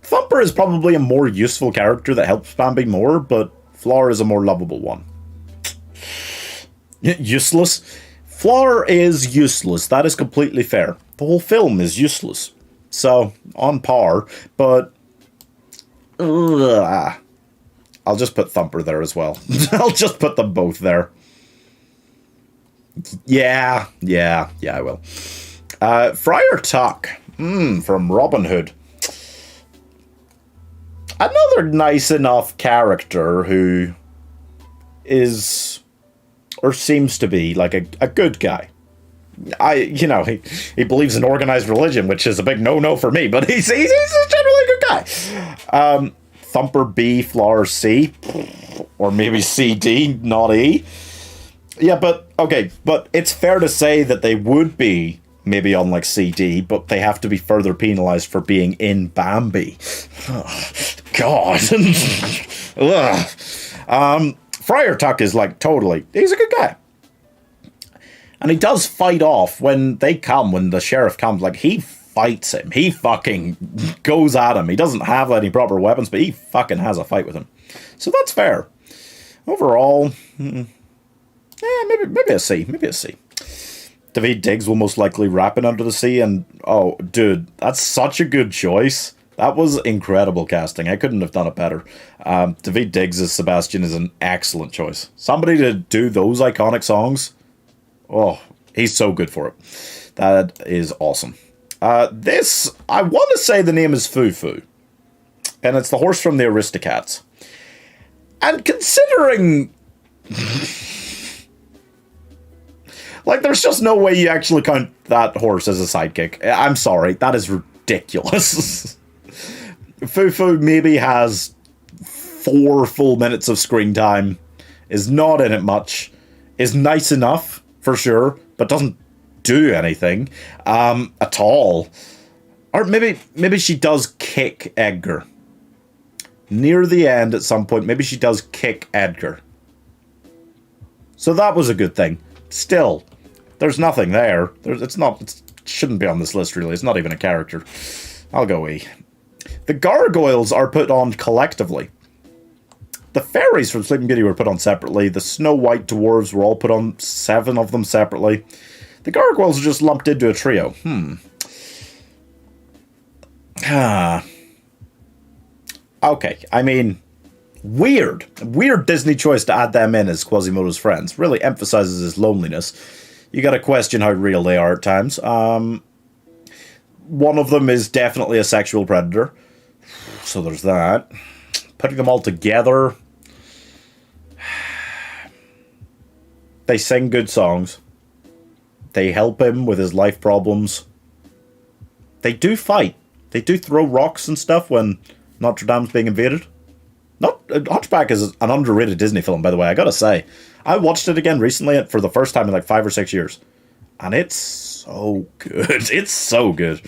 Thumper is probably a more useful character that helps Bambi more, but Flower is a more lovable one. Useless? Flower is useless. That is completely fair. The whole film is useless. So, on par, but... I'll just put Thumper there as well. I'll just put them both there. Yeah, I will. Friar Tuck. From Robin Hood. Another nice enough character who is, or seems to be, like a good guy. He believes in organized religion, which is a big no-no for me, but he's a generally good guy. Thumper B, Flower C, or maybe C, D, not E. Yeah, but it's fair to say that they would be maybe on like CD, but they have to be further penalized for being in Bambi. Oh, God. Friar Tuck is he's a good guy. And he does fight off when the sheriff comes, he fights him. He fucking goes at him. He doesn't have any proper weapons, but he fucking has a fight with him. So that's fair. Overall, maybe a C. Maybe a C. Daveed Diggs will most likely wrap it Under the Sea, and oh, dude, that's such a good choice. That was incredible casting. I couldn't have done it better. Daveed Diggs as Sebastian is an excellent choice. Somebody to do those iconic songs. Oh, he's so good for it. That is awesome. This, I want to say the name is Foo-Foo. And it's the horse from the Aristocats. And considering... like, there's just no way you actually count that horse as a sidekick. I'm sorry, that is ridiculous. Foo-Foo maybe has 4 full minutes of screen time, is not in it much, is nice enough, for sure, but doesn't do anything at all. Or maybe she does kick Edgar. Near the end, at some point, maybe she does kick Edgar. So that was a good thing. Still, there's nothing there. It shouldn't be on this list, really. It's not even a character. I'll go E. The gargoyles are put on collectively. The fairies from Sleeping Beauty were put on separately. The Snow White dwarves were all put on, 7 of them separately. The gargoyles are just lumped into a trio. Okay, I mean, weird Disney choice to add them in as Quasimodo's friends. Really emphasizes his loneliness. You gotta question how real they are at times. One of them is definitely a sexual predator. So there's that. Putting them all together. They sing good songs. They help him with his life problems. They do fight. They do throw rocks and stuff when Notre Dame's being invaded. Hunchback is an underrated Disney film, by the way, I gotta say. I watched it again recently for the first time in like 5 or 6 years. And it's so good. It's so good.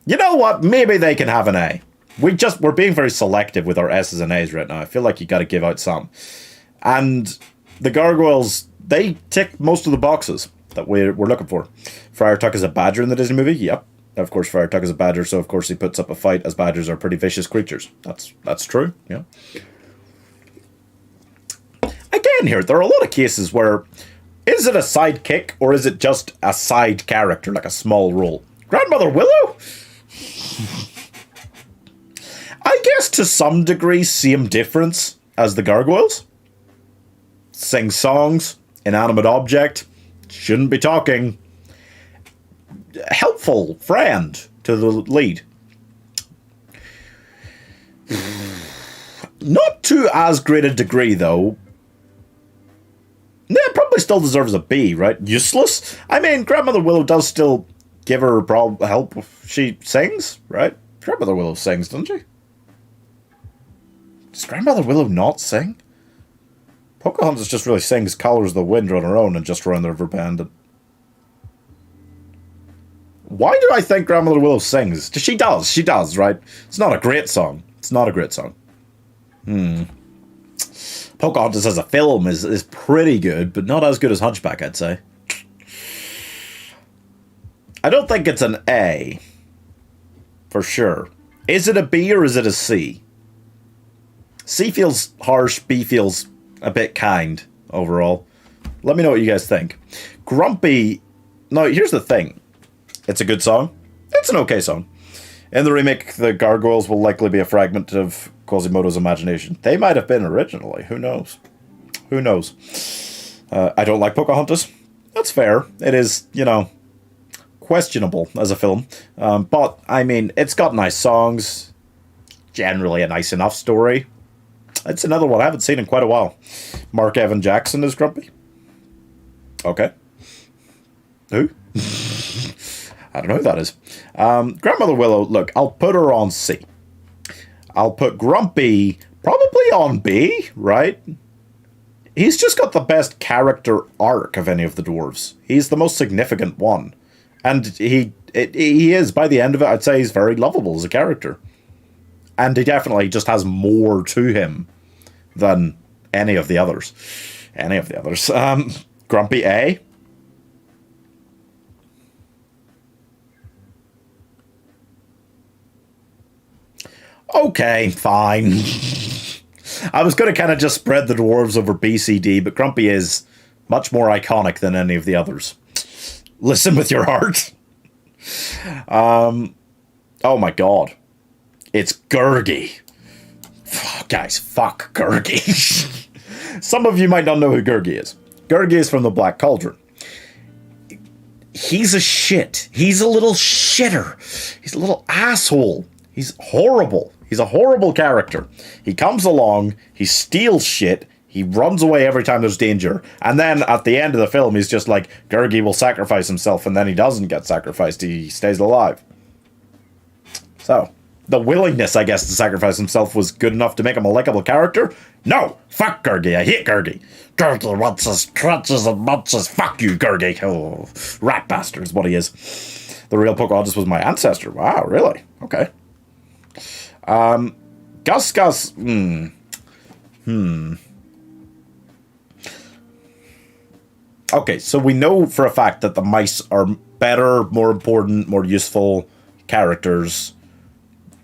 You know what? Maybe they can have an A. We're being very selective with our S's and A's right now. I feel like you gotta give out some. And the gargoyles, they tick most of the boxes that we're looking for. Friar Tuck is a badger in the Disney movie? Yep. Of course, Friar Tuck is a badger, so of course he puts up a fight, as badgers are pretty vicious creatures. That's true, yeah. Again here, there are a lot of cases where, is it a sidekick, or is it just a side character, like a small role? Grandmother Willow? I guess to some degree, same difference as the gargoyles. Sing songs, inanimate object, shouldn't be talking. Helpful friend to the lead. Not to as great a degree, though. Yeah, probably still deserves a B, right? Useless? I mean, Grandmother Willow does still give her help if she sings, right? Grandmother Willow sings, doesn't she? Does Grandmother Willow not sing? Pocahontas just really sings Colors of the Wind on her own and Just Around the River Bend. Why do I think Grandmother Willow sings? She does, right? It's not a great song. Pocahontas as a film is pretty good, but not as good as Hunchback, I'd say. I don't think it's an A. For sure. Is it a B or is it a C? C feels harsh, B feels a bit kind, overall. Let me know what you guys think. Grumpy... No, here's the thing. It's a good song. It's an okay song. In the remake, the gargoyles will likely be a fragment of Quasimodo's imagination. They might have been originally. Who knows? Who knows? I don't like Pocahontas. That's fair. It is, questionable as a film. But, I mean, it's got nice songs. Generally a nice enough story. It's another one I haven't seen in quite a while. Mark Evan Jackson is Grumpy. Okay. Who? I don't know who that is. Grandmother Willow, look, I'll put her on C. I'll put Grumpy probably on B, right? He's just got the best character arc of any of the dwarves. He's the most significant one. And he is, by the end of it, I'd say he's very lovable as a character. And he definitely just has more to him than any of the others. Grumpy A. Okay, fine. I was going to kind of just spread the dwarves over B, C, D, but Grumpy is much more iconic than any of the others. Listen with your heart. Oh my god. It's Gurgi. Guys, fuck Gurgi. Some of you might not know who Gurgi is. Gurgi is from the Black Cauldron. He's a shit. He's a little shitter. He's a little asshole. He's horrible. He's a horrible character. He comes along, he steals shit, he runs away every time there's danger, and then at the end of the film, he's just like, Gurgi will sacrifice himself, and then he doesn't get sacrificed. He stays alive. So, the willingness, I guess, to sacrifice himself was good enough to make him a likable character? No! Fuck Gurgi. I hate Gurgi. Gurgi wants his crunches and munches. Fuck you, Gurgi. Oh, rat bastard is what he is. The real Pocahontas was my ancestor. Wow, really? Okay. Gus Gus. Okay, so we know for a fact that the mice are better, more important, more useful characters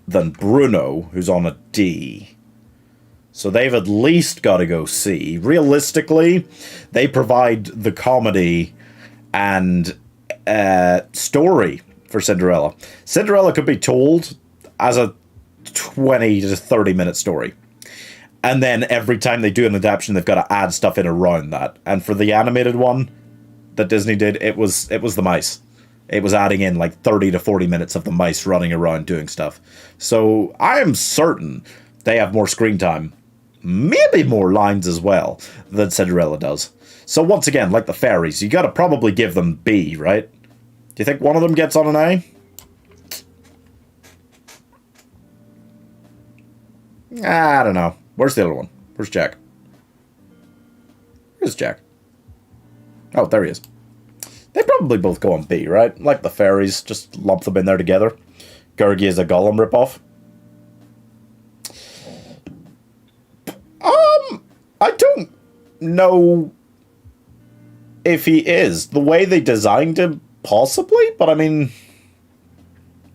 than Bruno, who's on a D. So they've at least got to go C. Realistically, they provide the comedy and story for Cinderella. Cinderella could be told as a 20 to 30 minute story. And then every time they do an adaptation, they've got to add stuff in around that. And for the animated one that Disney did, it was the mice. It was adding in like 30 to 40 minutes of the mice running around doing stuff. So I am certain they have more screen time, maybe more lines as well, than Cinderella does. So once again, like the fairies, you got to probably give them B, right? Do you think one of them gets on an A? I don't know. Where's the other one? Where's Jack? Where's Jack? Oh, there he is. They probably both go on B, right? Like the fairies, just lump them in there together. Gurgi is a Gollum ripoff. I don't know if he is. The way they designed him, possibly, but I mean,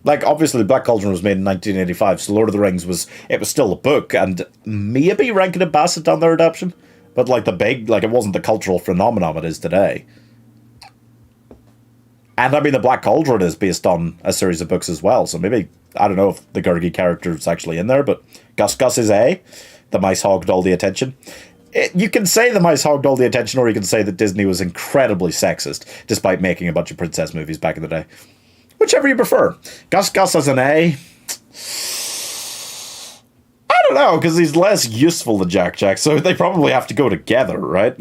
like, obviously Black Cauldron was made in 1985, so Lord of the Rings was still a book, and maybe Rankin and Bassett on their adaptation, but like it wasn't the cultural phenomenon it is today. And I mean, the Black Cauldron is based on a series of books as well, so maybe, I don't know if the Gurgi character is actually in there, but Gus Gus is A. The mice hogged all the attention. You can say the mice hogged all the attention, or you can say that Disney was incredibly sexist, despite making a bunch of princess movies back in the day. Whichever you prefer. Gus Gus as an A? I don't know, because he's less useful than Jack Jack, so they probably have to go together, right?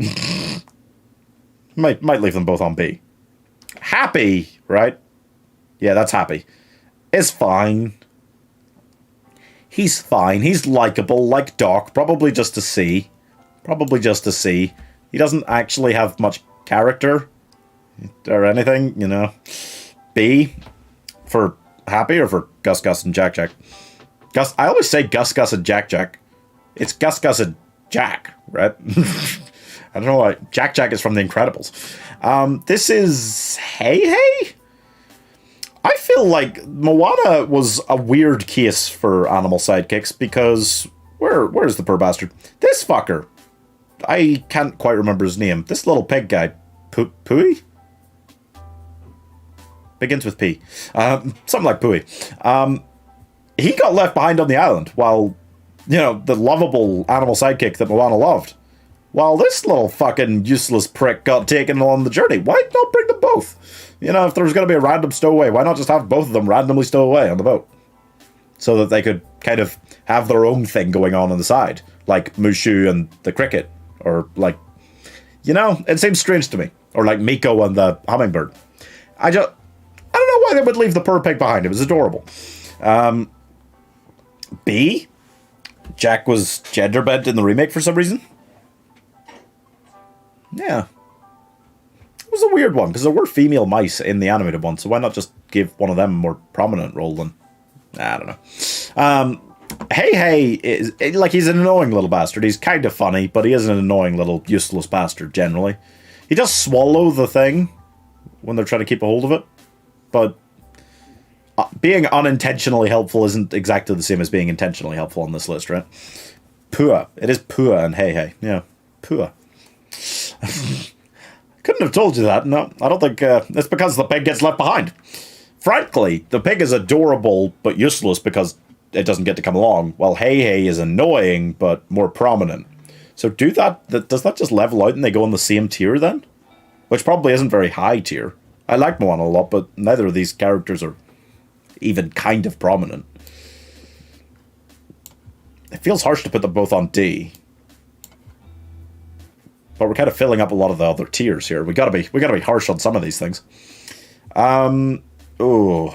might leave them both on B. Happy, right? Yeah, that's Happy. Is fine. He's fine. He's likable, like Doc. Probably just a C. Probably just a C. He doesn't actually have much character or anything, you know. B for Happy or for Gus Gus and Jack Jack? I always say Gus Gus and Jack Jack. It's Gus Gus and Jack, right? I don't know why. Jack Jack is from The Incredibles. This is Hey Hey? I feel like Moana was a weird case for animal sidekicks because where's the poor bastard? This fucker. I can't quite remember his name. This little pig guy. Pooey? Begins with P. Something like Pooey. He got left behind on the island while, you know, the lovable animal sidekick that Moana loved. While this little fucking useless prick got taken on the journey. Why not bring them both? You know, if there was going to be a random stowaway, why not just have both of them randomly stow away on the boat? So that they could kind of have their own thing going on the side. Like Mushu and the cricket. Or like, you know, it seems strange to me. Or like Miko and the hummingbird. I don't know why they would leave the poor pig behind. It was adorable. B. Jack was gender bent in the remake for some reason. Yeah. It was a weird one, because there were female mice in the animated one, so why not just give one of them a more prominent role than... I don't know. Hey Hey is, like, he's an annoying little bastard. He's kind of funny, but he is an annoying little useless bastard, generally. He does swallow the thing when they're trying to keep a hold of it, but being unintentionally helpful isn't exactly the same as being intentionally helpful on this list, right? Pua. It is Pua and Hey Hey. Yeah, Pua. Couldn't have told you that. No, I don't think it's because the pig gets left behind. Frankly, the pig is adorable but useless because it doesn't get to come along. Well, Hey Hey is annoying, but more prominent. So does that just level out and they go on the same tier then? Which probably isn't very high tier. I like Moana a lot, but neither of these characters are even kind of prominent. It feels harsh to put them both on D. But we're kind of filling up a lot of the other tiers here. We gotta be harsh on some of these things. Ooh.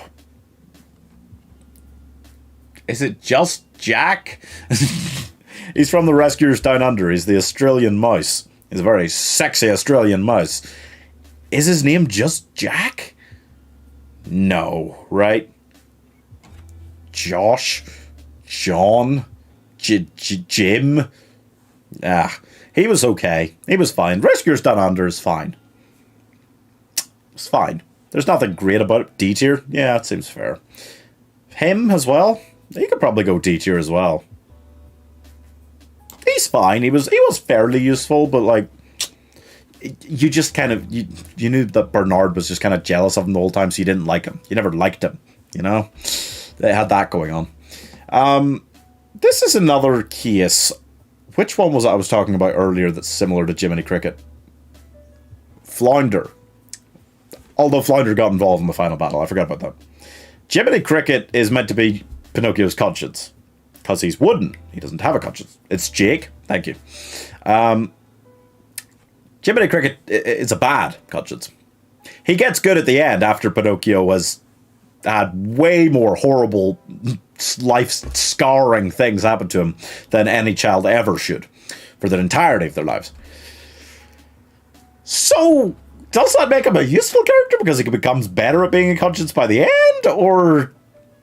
Is it just Jack? He's from the Rescuers Down Under. He's the Australian mouse. He's a very sexy Australian mouse. Is his name just Jack? No, right? Josh? John? Jim? He was okay. He was fine. Rescuers Down Under is fine. It's fine. There's nothing great about it. D tier? Yeah, it seems fair. Him as well? He could probably go D tier as well. He's fine. He was fairly useful, but like, you just kind of you knew that Bernard was just kind of jealous of him the whole time, so you didn't like him. You never liked him, you know? They had that going on. This is another case. Which one was it I was talking about earlier that's similar to Jiminy Cricket? Flounder. Although Flounder got involved in the final battle. I forgot about that. Jiminy Cricket is meant to be Pinocchio's conscience. Because he's wooden. He doesn't have a conscience. It's Jake. Thank you. Jiminy Cricket is a bad conscience. He gets good at the end after Pinocchio has had way more horrible, life-scarring things happen to him than any child ever should for the entirety of their lives. So, does that make him a useful character because he becomes better at being a conscience by the end, or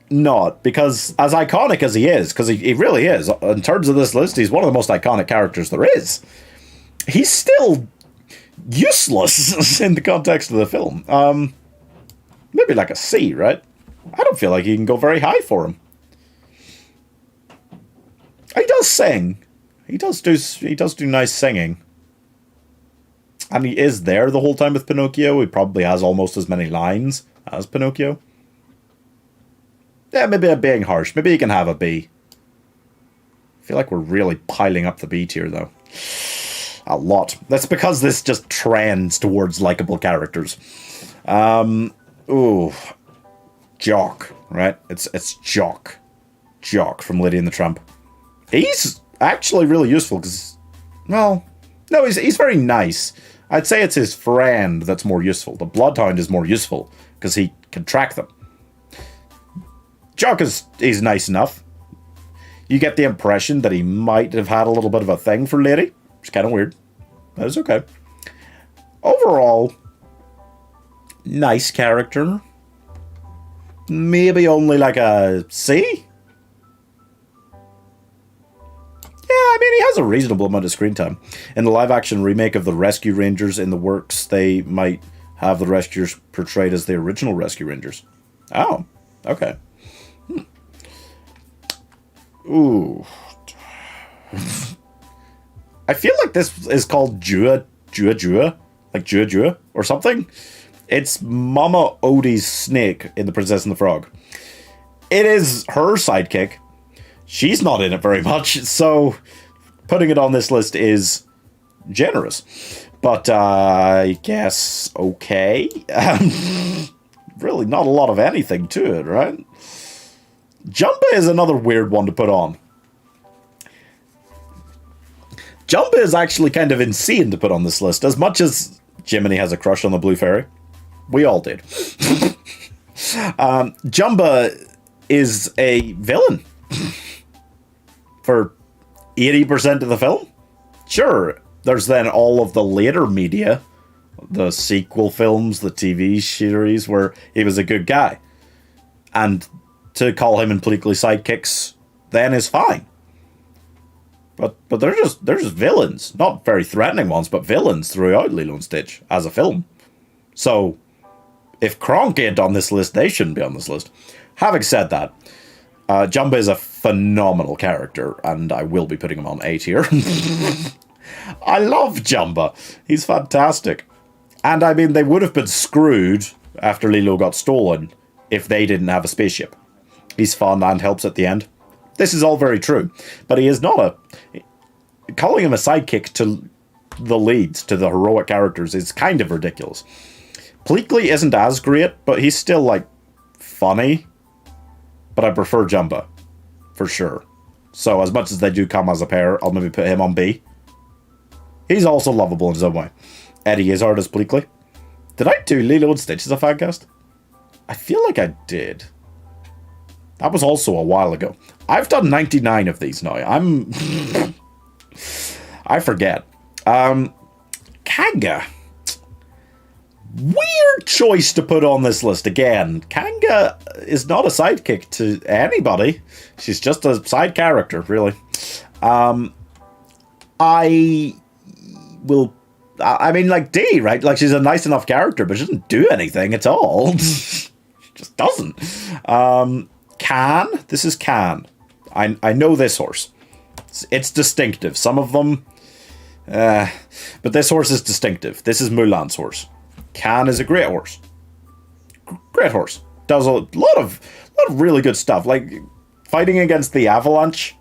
not? Because as iconic as he is, because he really is, in terms of this list, he's one of the most iconic characters there is. He's still useless in the context of the film. Maybe like a C, right? I don't feel like you can go very high for him. He does sing. He does do nice singing. And he is there the whole time with Pinocchio. He probably has almost as many lines as Pinocchio. Yeah, maybe I'm being harsh. Maybe he can have a B. I feel like we're really piling up the B tier, though. A lot. That's because this just trends towards likable characters. Ooh. Jock, right? It's Jock. Jock from Lady and the Tramp. He's actually really useful because, well, no, he's very nice. I'd say it's his friend that's more useful. The Bloodhound is more useful because he can track them. Jock he's nice enough. You get the impression that he might have had a little bit of a thing for Lady, which is kind of weird. That is okay. Overall, nice character. Maybe only like a C? Yeah, I mean, he has a reasonable amount of screen time. In the live-action remake of the Rescue Rangers in the works, they might have the Rescuers portrayed as the original Rescue Rangers. Oh, okay. Ooh. I feel like this is called Jua, like Jua, or something. It's Mama Odie's snake in The Princess and the Frog. It is her sidekick. She's not in it very much, so putting it on this list is generous. But I guess okay. Really not a lot of anything to it, right? Jumba is another weird one to put on. Jumba is actually kind of insane to put on this list. As much as Jiminy has a crush on the Blue Fairy. We all did. Jumba is a villain. For 80% of the film. Sure, there's then all of the later media. The sequel films, the TV series where he was a good guy. And to call him in politically sidekicks then is fine. But they're just villains. Not very threatening ones, but villains throughout Lilo and Stitch as a film. So, if Kronk ain't on this list, they shouldn't be on this list. Having said that, Jumba is a phenomenal character, and I will be putting him on A tier. I love Jumba. He's fantastic. And I mean, they would have been screwed after Lilo got stolen if they didn't have a spaceship. He's fun and helps at the end. This is all very true. But he is not a... Calling him a sidekick to the leads, to the heroic characters, is kind of ridiculous. Pleakley isn't as great, but he's still, like, funny. But I prefer Jumba, for sure. So as much as they do come as a pair, I'll maybe put him on B. He's also lovable in his own way. Eddie Izzard as Pleakley. Did I do Lilo and Stitch as a fancast? I feel like I did. That was also a while ago. I've done 99 of these now. I forget. Kanga. Weird choice to put on this list again. Kanga is not a sidekick to anybody. She's just a side character, really. I mean, like D, right? Like, she's a nice enough character, but she doesn't do anything at all. She just doesn't. Can. This is Can. I know this horse. It's distinctive. Some of them... but this horse is distinctive. This is Mulan's horse. Can is a great horse. Great horse. Does a lot of really good stuff. Like, fighting against the Avalanche.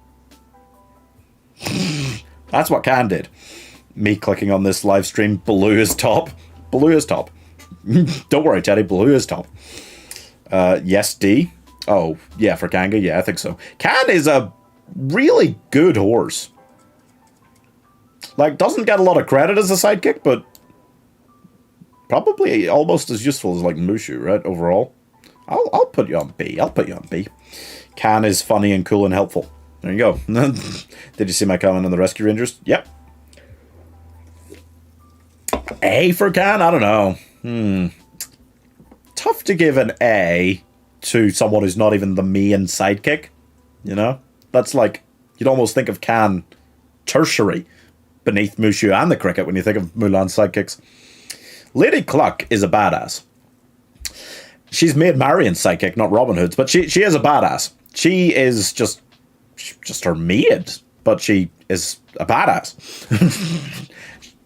That's what Can did. Me clicking on this live stream. Baloo is top. Baloo is top. Don't worry, Teddy. Baloo is top. Yes, D. Oh, yeah, for Kanga. Yeah, I think so. Can is a really good horse. Like, doesn't get a lot of credit as a sidekick, but probably almost as useful as, like, Mushu, right, overall. I'll put you on B. I'll put you on B. Can is funny and cool and helpful. There you go. Did you see my comment on the Rescue Rangers? Yep. A for Can? I don't know. Tough to give an A to someone who's not even the main sidekick. You know? That's like, you'd almost think of Can tertiary beneath Mushu and the Cricket when you think of Mulan's sidekicks. Lady Cluck is a badass. She's Maid Marian's sidekick, not Robin Hood's, but she is a badass. She is just her maid, but she is a badass.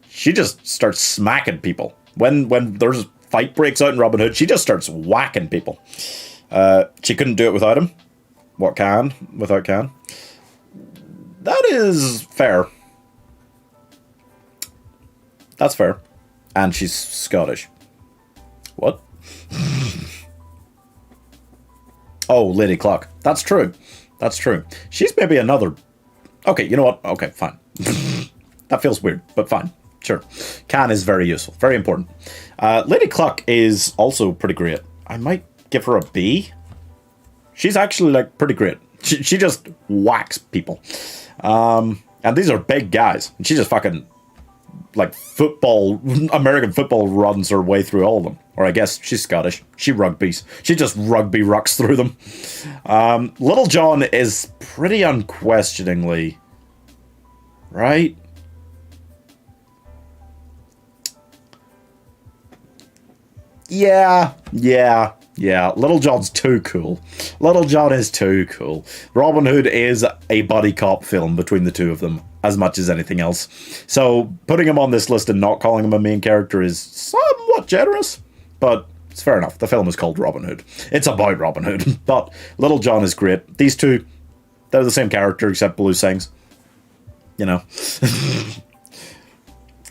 She just starts smacking people. When there's fight breaks out in Robin Hood, she just starts whacking people. She couldn't do it without him. What can without Can? That is fair. That's fair. And she's Scottish. What? Oh, Lady Cluck. That's true. That's true. She's maybe another... Okay, you know what? Okay, fine. That feels weird, but fine. Sure. Can is very useful. Very important. Lady Cluck is also pretty great. I might give her a B. She's actually, like, pretty great. She just whacks people. And these are big guys. And she just fucking... like American football runs her way through all of them. Or I guess she's Scottish. She rugbies. She just rugby rucks through them. Little John is pretty unquestioningly... right? Yeah. Little John's too cool. Little John is too cool. Robin Hood is a buddy cop film between the two of them, as much as anything else. So putting him on this list and not calling him a main character is somewhat generous, but it's fair enough. The film is called Robin Hood. It's about Robin Hood, but Little John is great. These two, they're the same character, except Baloo sings. You know.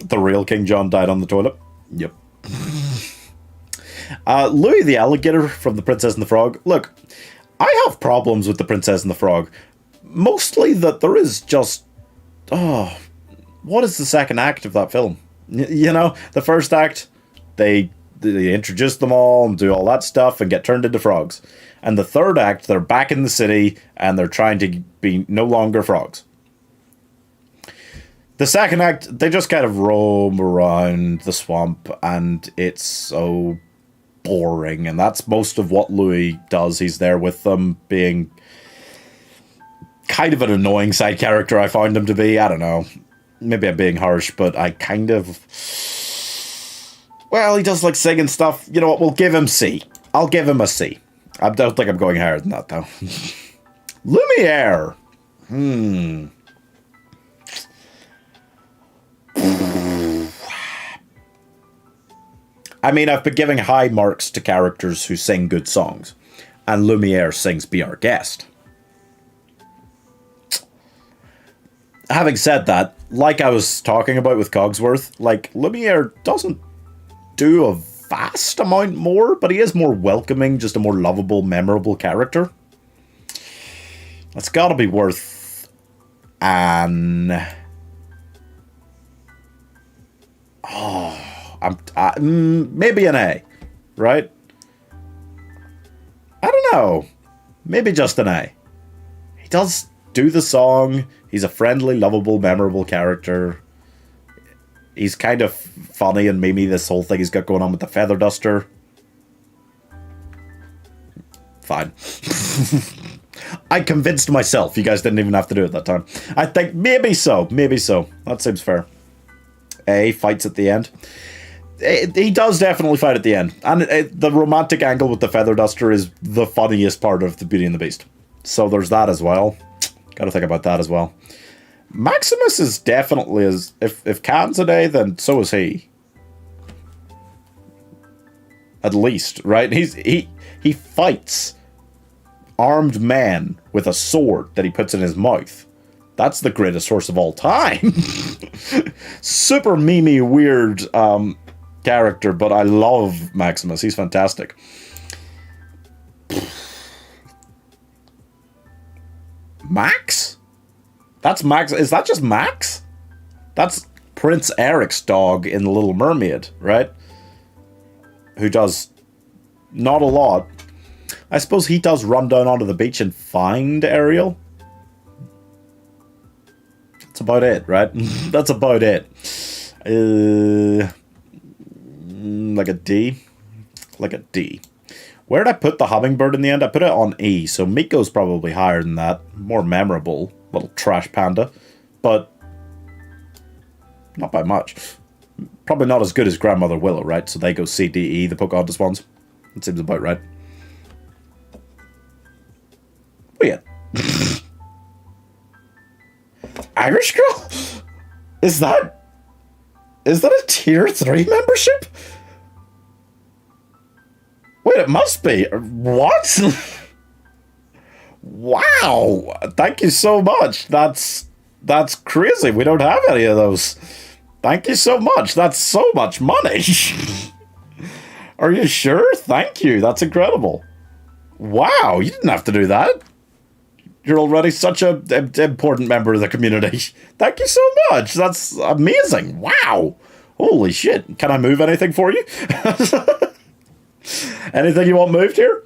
The real King John died on the toilet. Yep. Louis the Alligator from The Princess and the Frog. Look, I have problems with The Princess and the Frog. Mostly that there is just... oh, what is the second act of that film? You know, the first act, they introduce them all and do all that stuff and get turned into frogs. And the third act, they're back in the city and they're trying to be no longer frogs. The second act, they just kind of roam around the swamp and it's so boring. And that's most of what Louis does. He's there with them, being kind of an annoying side character, I found him to be. I don't know. Maybe I'm being harsh, but I kind of... well, he does like singing stuff. You know what? We'll give him C. I'll give him a C. I don't think I'm going higher than that, though. Lumiere. I mean, I've been giving high marks to characters who sing good songs. And Lumiere sings Be Our Guest. having said that, like I was talking about with Cogsworth, like, Lumiere doesn't do a vast amount more, but he is more welcoming, just a more lovable, memorable character. That's gotta be worth an... Oh, maybe an A, right? I don't know. Maybe just an A. He does do the song. He's a friendly, lovable, memorable character. He's kind of funny and memey, this whole thing he's got going on with the feather duster. Fine. I convinced myself. You guys didn't even have to do it that time. I think maybe so. Maybe so. That seems fair. A, fights at the end. He does definitely fight at the end. And the romantic angle with the feather duster is the funniest part of the Beauty and the Beast. So there's that as well. Gotta think about that as well. Maximus is definitely, if Can's an A, then so is he. At least, right? He fights armed men with a sword that he puts in his mouth. That's the greatest horse of all time. Super memey, weird character, but I love Maximus. He's fantastic. Max? That's Max. Is that just Max? That's Prince Eric's dog in The Little Mermaid, right? Who does not a lot. I suppose he does run down onto the beach and find Ariel. That's about it, right? That's about it. Like a D? Like a D. Where did I put the hummingbird in the end? I put it on E, so Miko's probably higher than that. More memorable. Little trash panda. But not by much. Probably not as good as Grandmother Willow, right? So they go C, D, E, the Pocahontas ones. It seems about right. Weird. Irish Girl? Is that a tier 3 membership? Wait, it must be. What? Wow. Thank you so much. That's crazy. We don't have any of those. Thank you so much. That's so much money. Are you sure? Thank you. That's incredible. Wow, you didn't have to do that. You're already such an important member of the community. Thank you so much. That's amazing. Wow. Holy shit. Can I move anything for you? Anything you want moved here?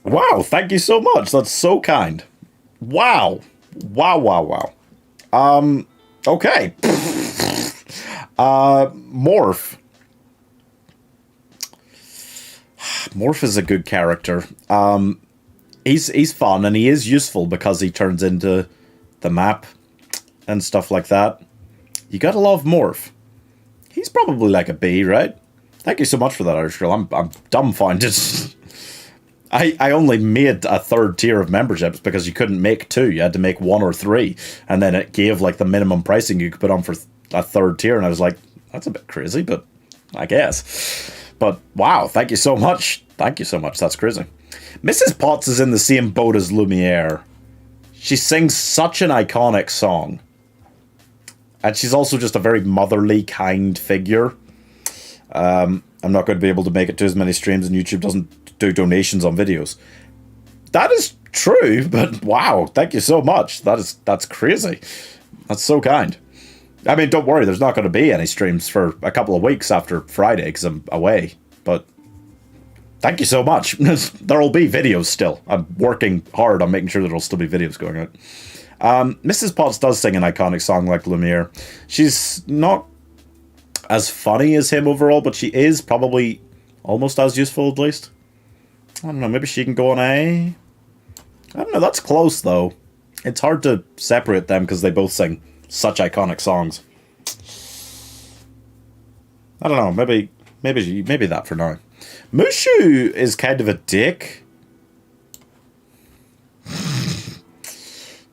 Wow, thank you so much. That's so kind. Wow. Wow. Okay. Morph. Morph is a good character. He's fun and he is useful because he turns into the map and stuff like that. You gotta love Morph. He's probably like a B, right? Thank you so much for that, Irish Girl. I'm dumbfounded. I only made a third tier of memberships because you couldn't make 2. You had to make 1 or 3. And then it gave like the minimum pricing you could put on for a third tier. And I was like, that's a bit crazy, but I guess. But wow, thank you so much. Thank you so much. That's crazy. Mrs. Potts is in the same boat as Lumiere. She sings such an iconic song. And she's also just a very motherly, kind figure. I'm not going to be able to make it to as many streams, and YouTube doesn't do donations on videos. That is true, but wow, thank you so much. That's crazy. That's so kind. I mean, don't worry, there's not going to be any streams for a couple of weeks after Friday because I'm away, but thank you so much. There'll be videos still. I'm working hard on making sure there'll still be videos going out. Mrs. Potts does sing an iconic song like Lumiere. She's not as funny as him overall, but she is probably almost as useful at least. I don't know, maybe she can go on A? I don't know, that's close though. It's hard to separate them because they both sing such iconic songs. I don't know, maybe that for now. Mushu is kind of a dick.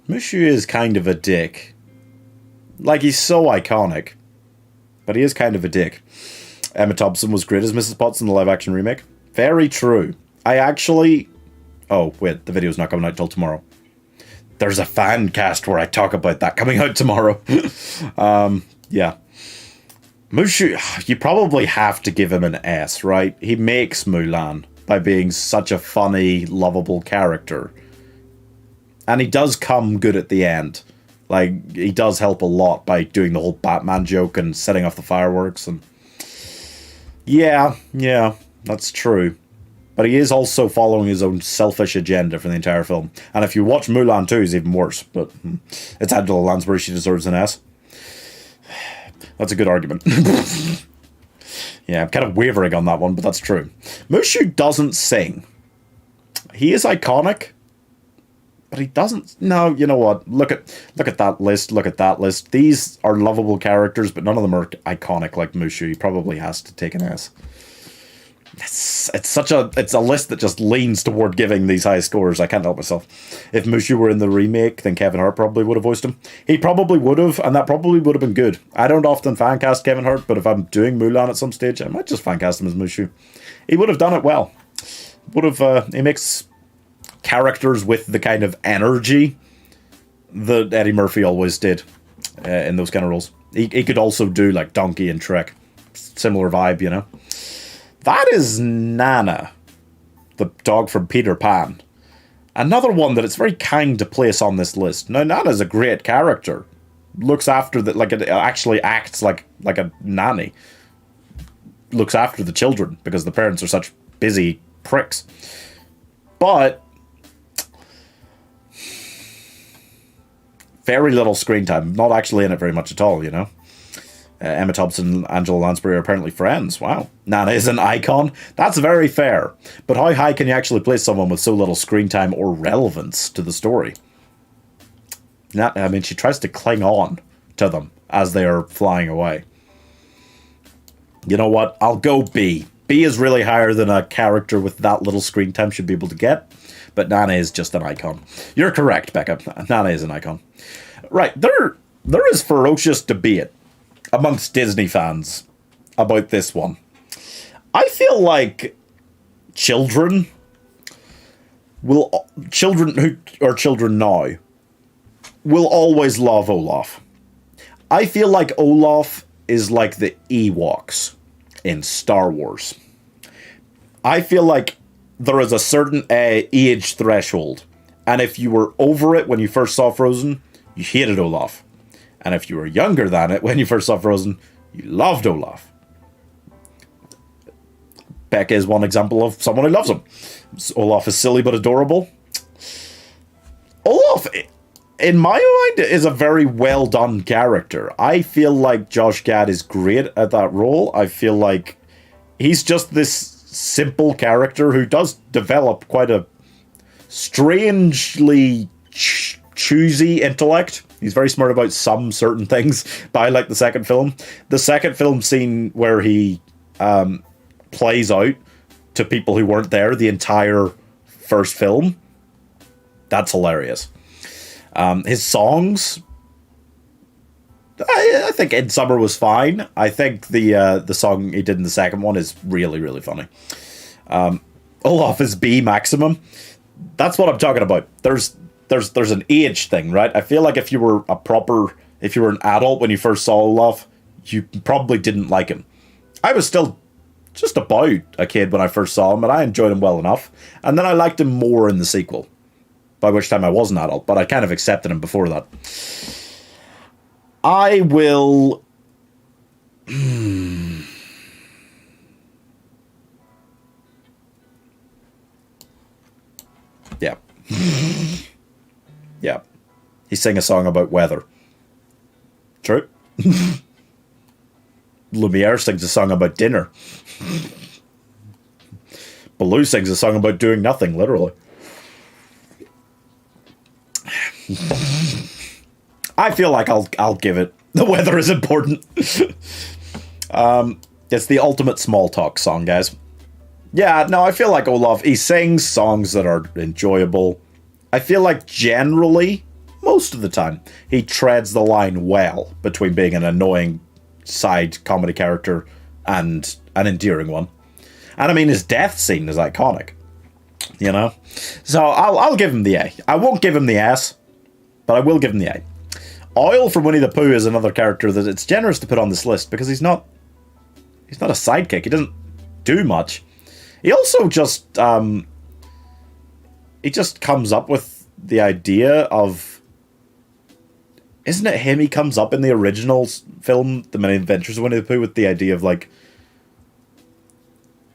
Mushu is kind of a dick. Like, he's so iconic. But he is kind of a dick. Emma Thompson was great as Mrs. Potts in the live-action remake. Very true. I actually... Oh, wait, the video's not coming out till tomorrow. There's a fan cast where I talk about that coming out tomorrow. Yeah. Mushu, you probably have to give him an S, right? He makes Mulan by being such a funny, lovable character. And he does come good at the end. Like, he does help a lot by doing the whole Batman joke and setting off the fireworks. And yeah, that's true. But he is also following his own selfish agenda for the entire film. And if you watch Mulan 2, it's even worse. But it's Angela Lansbury, she deserves an S. That's a good argument. Yeah, I'm kind of wavering on that one, but that's true. Mushu doesn't sing. He is iconic, but he doesn't. No, you know what? Look at that list. Look at that list. These are lovable characters, but none of them are iconic like Mushu. He probably has to take an S. It's a list that just leans toward giving these high scores. I can't help myself. If Mushu were in the remake, then Kevin Hart probably would have voiced him. He probably would have, and that probably would have been good. I don't often fan cast Kevin Hart, but if I'm doing Mulan at some stage, I might just fan cast him as Mushu. He would have done it well. He makes characters with the kind of energy that Eddie Murphy always did in those kind of roles. He could also do like Donkey and Shrek. Similar vibe, you know. That is Nana, the dog from Peter Pan. Another one that it's very kind to place on this list. Now, Nana's a great character. Looks after it actually acts like a nanny. Looks after the children because the parents are such busy pricks. But very little screen time. Not actually in it very much at all, you know. Emma Thompson and Angela Lansbury are apparently friends. Wow. Nana is an icon. That's very fair. But how high can you actually place someone with so little screen time or relevance to the story? She tries to cling on to them as they are flying away. You know what? I'll go B. B is really higher than a character with that little screen time should be able to get. But Nana is just an icon. You're correct, Becca. Nana is an icon. Right. There is ferocious debate amongst Disney fans about this one. I feel like children who are children now will always love Olaf. I feel like Olaf is like the Ewoks in Star Wars. I feel like there is a certain age threshold, and if you were over it when you first saw Frozen, you hated Olaf. And if you were younger than it when you first saw Frozen, you loved Olaf. Becca is one example of someone who loves him. Olaf is silly but adorable. Olaf, in my mind, is a very well done character. I feel like Josh Gad is great at that role. I feel like he's just this simple character who does develop quite a strangely choosy intellect. He's very smart about some certain things, but I like the second film. The second film scene where he plays out to people who weren't there the entire first film, that's hilarious. His songs, I think In Summer was fine. I think the song he did in the second one is really, really funny. Olaf is B maximum. That's what I'm talking about. There's an age thing, right? I feel like if you were an adult when you first saw Olaf, you probably didn't like him. I was still just about a kid when I first saw him, and I enjoyed him well enough. And then I liked him more in the sequel, by which time I was an adult, but I kind of accepted him before that. I will... Yeah. Yeah. He sang a song about weather. True. Lumiere sings a song about dinner. Baloo sings a song about doing nothing, literally. I feel like I'll give it. The weather is important. It's the ultimate small talk song, guys. Yeah, no, I feel like Olaf, he sings songs that are enjoyable. I feel like generally, most of the time, he treads the line well between being an annoying side comedy character and an endearing one. And I mean, his death scene is iconic, you know? So I'll give him the A. I won't give him the S, But I will give him the A. Oil from Winnie the Pooh is another character that it's generous to put on this list because he's not a sidekick. He doesn't do much. He also just he just comes up with the idea of, isn't it him? He comes up in the original film, The Many Adventures of Winnie the Pooh, with the idea of like,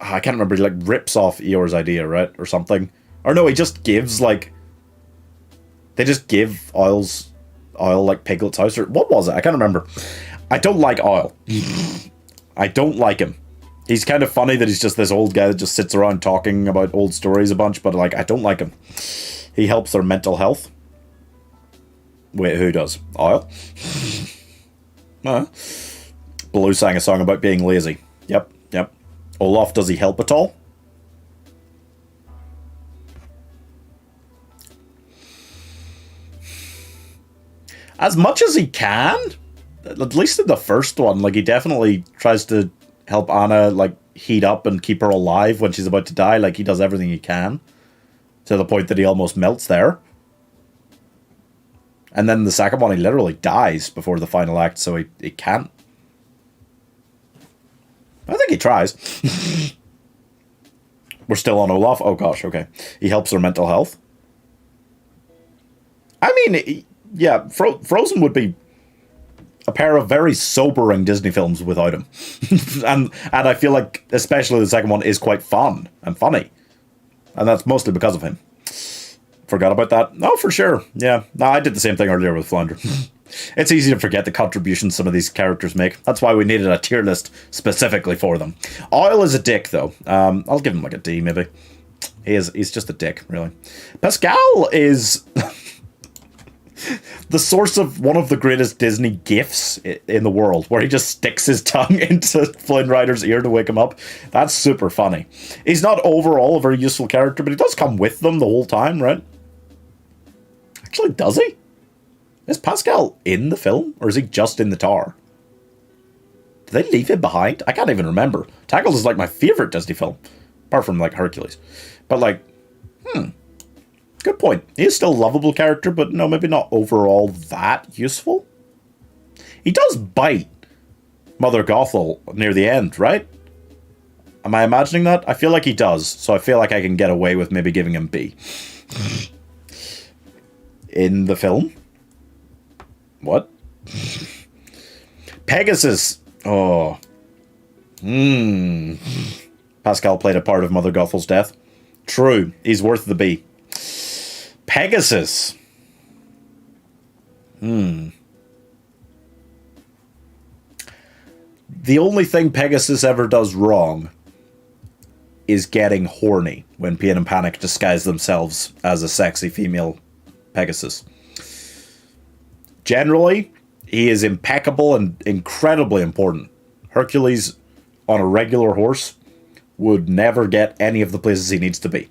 I can't remember, he like rips off Eeyore's idea, right? Or something. Or no, he just gives like, they just give Oil like Piglet's house, or what was it? I can't remember. I don't like Oil. I don't like him. He's kind of funny that he's just this old guy that just sits around talking about old stories a bunch, but like, I don't like him. He helps their mental health. Wait, who does? Oil? Baloo sang a song about being lazy. Yep. Olaf, does he help at all? As much as he can, at least in the first one, like he definitely tries to help Anna like heat up and keep her alive when she's about to die. Like he does everything he can, to the point that he almost melts there. And then the second one, he literally dies before the final act, so he can't. I think he tries. We're still on Olaf. Oh gosh, okay. He helps her mental health. I mean, yeah, Frozen would be a pair of very sobering Disney films without him. and I feel like, especially the second one, is quite fun and funny. And that's mostly because of him. Forgot about that. No, for sure. Yeah. No, I did the same thing earlier with Flounder. It's easy to forget the contributions some of these characters make. That's why we needed a tier list specifically for them. Oil is a dick, though. I'll give him like a D, maybe. He's just a dick, really. Pascal is the source of one of the greatest Disney gifs in the world, where he just sticks his tongue into Flynn Rider's ear to wake him up. That's super funny. He's not overall a very useful character, but he does come with them the whole time, right? Actually, does he? Is Pascal in the film, or is he just in the tower? Did they leave him behind? I can't even remember. Tangled is like my favorite Disney film, apart from like Hercules. But like, good point. He is still a lovable character, but no, maybe not overall that useful. He does bite Mother Gothel near the end, right? Am I imagining that? I feel like he does, so I feel like I can get away with maybe giving him B. In the film? What? Pegasus. Oh. Pascal played a part of Mother Gothel's death. True. He's worth the B. Pegasus. The only thing Pegasus ever does wrong is getting horny when Pain and Panic disguise themselves as a sexy female Pegasus. Generally, he is impeccable and incredibly important. Hercules on a regular horse would never get any of the places he needs to be.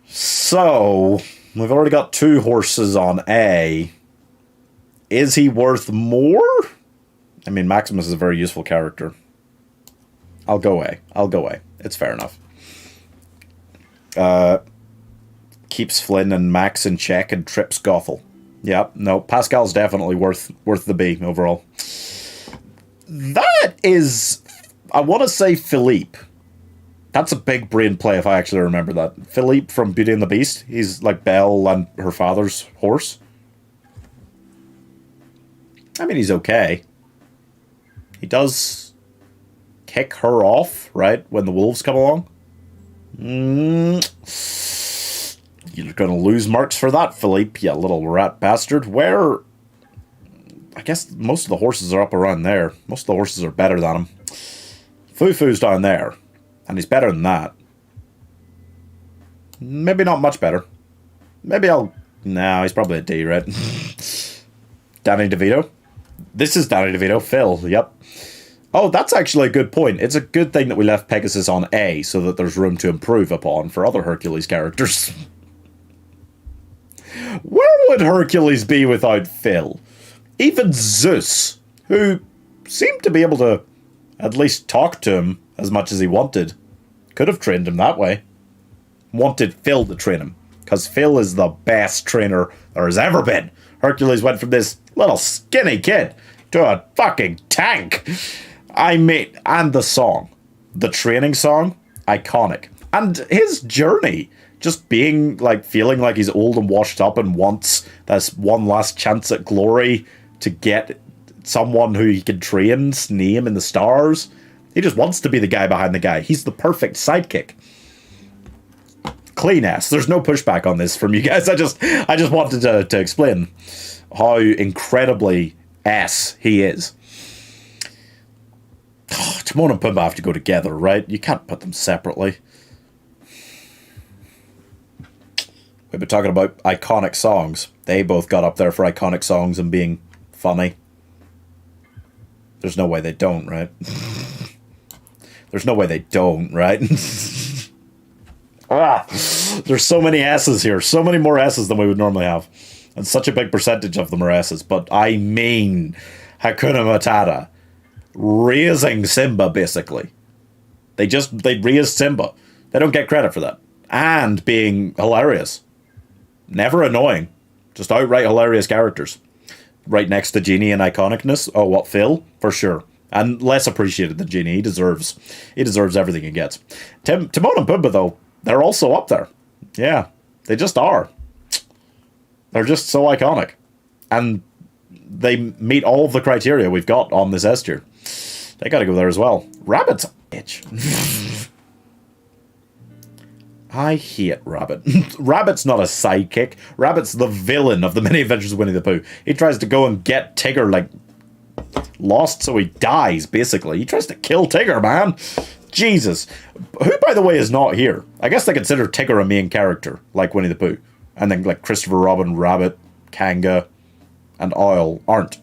So, we've already got 2 horses on A. Is he worth more? I mean, Maximus is a very useful character. I'll go A. It's fair enough. Keeps Flynn and Max in check and trips Gothel. Yep, no, Pascal's definitely worth the B overall. That is, I want to say Philippe. That's a big brain play if I actually remember that. Philippe from Beauty and the Beast. He's like Belle and her father's horse. I mean, he's okay. He does kick her off, right, when the wolves come along. You're going to lose marks for that, Philippe, you little rat bastard. Where? I guess most of the horses are up around there. Most of the horses are better than him. Fufu's down there. And he's better than that. Maybe not much better. Maybe I'll... No, he's probably a D, right? Danny DeVito? This is Danny DeVito. Phil, yep. Oh, that's actually a good point. It's a good thing that we left Pegasus on A, so that there's room to improve upon for other Hercules characters. Where would Hercules be without Phil? Even Zeus, who seemed to be able to at least talk to him as much as he wanted, could have trained him that way. Wanted Phil to train him. because Phil is the best trainer there has ever been. Hercules went from this little skinny kid to a fucking tank. And the song, the training song, iconic. And his journey, just being like, feeling like he's old and washed up and wants this one last chance at glory to get someone who he can train's name in the stars. He just wants to be the guy behind the guy. He's the perfect sidekick. Clean ass. There's no pushback on this from you guys. I just wanted to explain how incredibly ass he is. Timon and Pumbaa have to go together, right? You can't put them separately. We've been talking about iconic songs. They both got up there for iconic songs and being funny. There's no way they don't, right? There's no way they don't, right? There's so many S's here. So many more S's than we would normally have. And such a big percentage of them are S's. But I mean, Hakuna Matata. Raising Simba, basically. They raised Simba. They don't get credit for that. And being hilarious. Never annoying. Just outright hilarious characters. Right next to Genie in iconicness. Oh, what, Phil? For sure. And less appreciated than Genie. He deserves everything he gets. Timon and Pumbaa, though, they're also up there. Yeah, they just are. They're just so iconic. And they meet all of the criteria we've got on this S tier. They gotta go there as well. Rabbit's a bitch. I hate Rabbit. Rabbit's not a sidekick. Rabbit's the villain of the Many Adventures of Winnie the Pooh. He tries to go and get Tigger, like, lost so he dies, basically. He tries to kill Tigger, man. Jesus. Who, by the way, is not here? I guess they consider Tigger a main character, like Winnie the Pooh. And then, like, Christopher Robin, Rabbit, Kanga, and Owl aren't.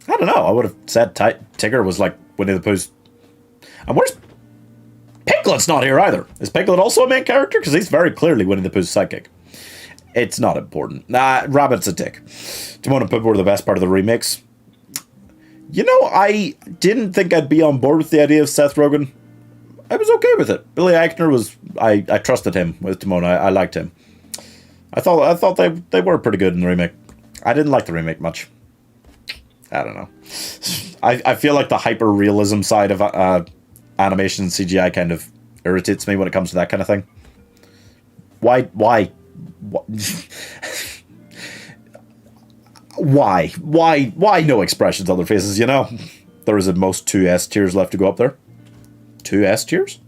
I don't know. I would have said Tigger was, like, Winnie the Pooh's... And where's... Piglet's not here either. Is Piglet also a main character? Because he's very clearly Winnie the Pooh's sidekick. It's not important. Nah, Rabbit's a dick. Timon and Pumbaa were the best part of the remakes. You know, I didn't think I'd be on board with the idea of Seth Rogen. I was okay with it. Billy Eichner was... I trusted him with Timon. I liked him. I thought they were pretty good in the remake. I didn't like the remake much. I don't know. I feel like the hyper-realism side of animation and CGI kind of irritates me when it comes to that kind of thing. Why? Why no expressions on their faces, you know? There is at most 2 S tiers left to go up there. 2 S tiers?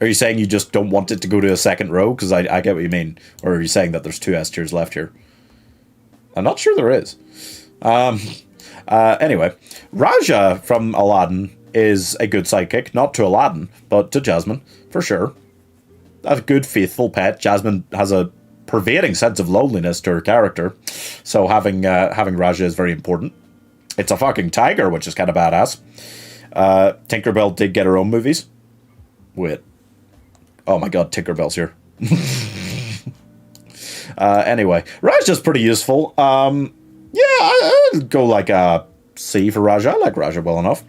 Are you saying you just don't want it to go to a second row? Because I get what you mean. Or are you saying that there's 2 S tiers left here? I'm not sure there is. Anyway, Raja from Aladdin is a good sidekick. Not to Aladdin, but to Jasmine, for sure. A good, faithful pet. Jasmine has a pervading sense of loneliness to her character. So having Raja is very important. It's a fucking tiger, which is kind of badass. Tinkerbell did get her own movies. Wait. Oh my god, Tinkerbell's here. Anyway, Raja's pretty useful. Yeah, I'd go like a C for Raja. I like Raja well enough.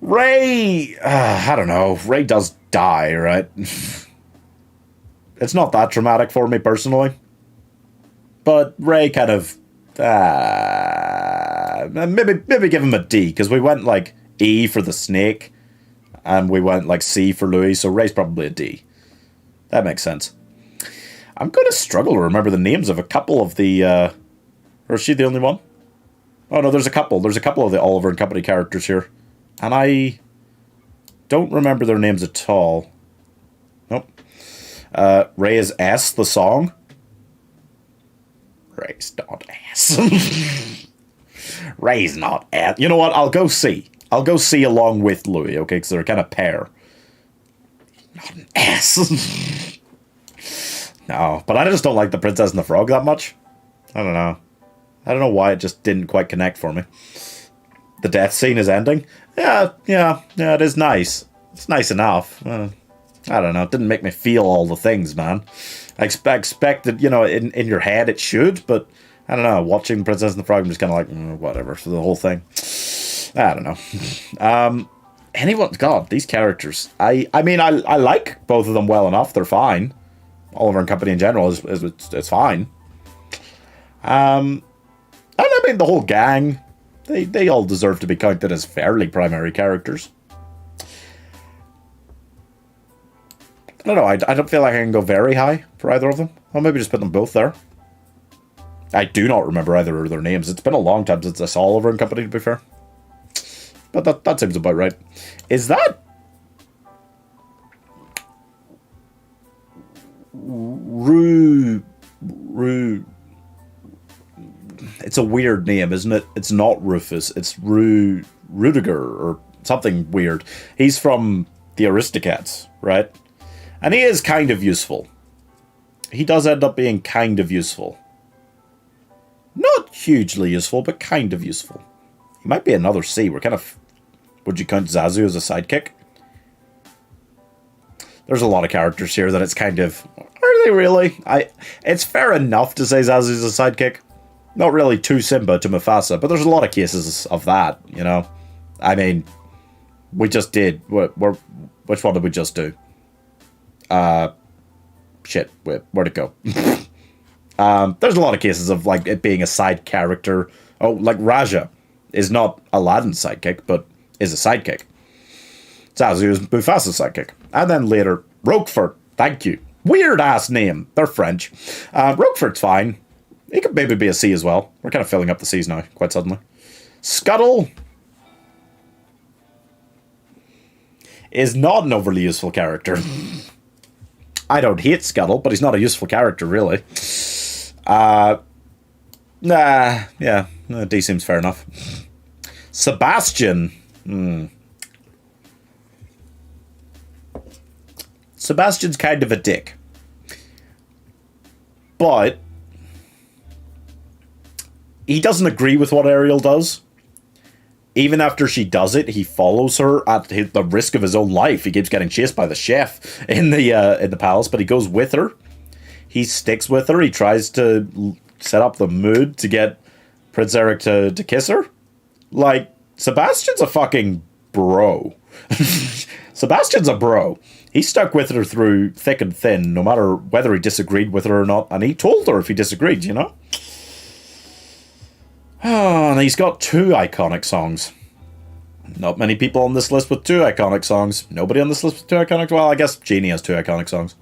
Ray, I don't know. Ray does die, right? It's not that traumatic for me personally. But Ray kind of... maybe give him a D, because we went like E for the snake, and we went like C for Louis, so Ray's probably a D. That makes sense. I'm going to struggle to remember the names of a couple of the... or is she the only one? Oh no, there's a couple. There's a couple of the Oliver and Company characters here. And I don't remember their names at all. Nope. Ray is S, the song. Ray's not S. Ray's not S. You know what? I'll go C. I'll go C along with Louis, okay? Because they're kind of pair. Not an S. No, but I just don't like The Princess and the Frog that much. I don't know. I don't know why it just didn't quite connect for me. The death scene is ending. Yeah, it is nice. It's nice enough. I don't know. It didn't make me feel all the things, man. I expect that, you know, in your head it should, but I don't know. Watching Princess and the Frog, I'm just kind of like, whatever, for the whole thing. I don't know. anyone, God, these characters. I mean, I like both of them well enough. They're fine. Oliver and Company in general is it's fine. And I mean, the whole gang, they all deserve to be counted as fairly primary characters. I don't know, I don't feel like I can go very high for either of them. I'll maybe just put them both there. I do not remember either of their names. It's been a long time since I saw Oliver and Company, to be fair. But that seems about right. Is that... It's a weird name, isn't it? It's not Rufus. It's Rudiger or something weird. He's from the Aristocats, right? And he is kind of useful. He does end up being kind of useful. Not hugely useful, but kind of useful. He might be another C. We're kind of... Would you count Zazu as a sidekick? There's a lot of characters here that it's kind of... Are they really? It's fair enough to say Zazu's a sidekick. Not really too Simba to Mufasa, but there's a lot of cases of that, you know? I mean, we just did... Which one did we just do? Shit, where'd it go? There's a lot of cases of, like, it being a side character. Oh, like Raja is not Aladdin's sidekick, but is a sidekick. Zazu is Mufasa's sidekick. And then later, Roquefort. Thank you. Weird-ass name. They're French. Roquefort's fine. He could maybe be a C as well. We're kind of filling up the C's now, quite suddenly. Scuttle is not an overly useful character. I don't hate Scuttle, but he's not a useful character, really. D seems fair enough. Sebastian. Sebastian's kind of a dick. But he doesn't agree with what Ariel does. Even after she does it, he follows her at the risk of his own life. He keeps getting chased by the chef in the palace, but he goes with her. He sticks with her. He tries to set up the mood to get Prince Eric to kiss her. Like, Sebastian's a fucking bro. Sebastian's a bro. He stuck with her through thick and thin, no matter whether he disagreed with her or not. And he told her if he disagreed, you know? Oh, and he's got 2 iconic songs. Not many people on this list with 2 iconic songs. Nobody on this list with 2 iconic... Well, I guess Genie has 2 iconic songs.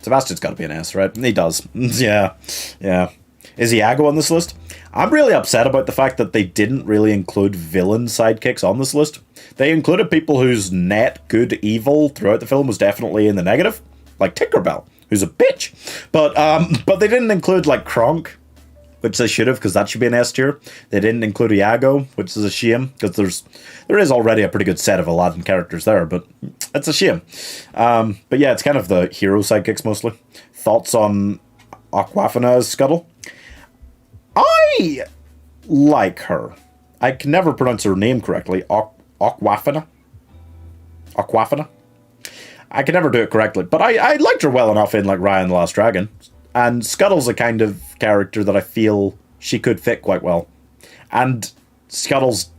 Sebastian's got to be an S, right? He does. Yeah. Is Iago on this list? I'm really upset about the fact that they didn't really include villain sidekicks on this list. They included people whose net good evil throughout the film was definitely in the negative. Like Tinkerbell, who's a bitch. But they didn't include, like, Kronk, which they should have, because that should be an S tier. They didn't include Iago, which is a shame, because there is already a pretty good set of Aladdin characters there, but it's a shame. But yeah, it's kind of the hero sidekicks mostly. Thoughts on Aquafina's Scuttle? I like her. I can never pronounce her name correctly. Aquafina? I can never do it correctly, but I liked her well enough in, like, Raya and the Last Dragon. And Scuttle's a kind of character that I feel she could fit quite well. And Scuttle's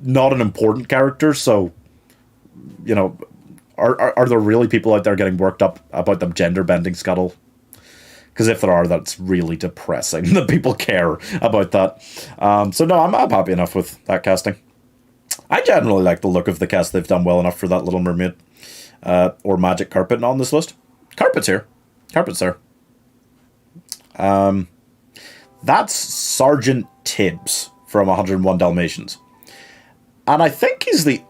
not an important character, so, you know, are there really people out there getting worked up about them gender-bending Scuttle? Because if there are, that's really depressing that people care about that. So no, I'm happy enough with that casting. I generally like the look of the cast. They've done well enough for that Little Mermaid or Magic Carpet on this list. Carpet's here. Carpet's there. That's Sergeant Tibbs from 101 Dalmatians. And I think he's the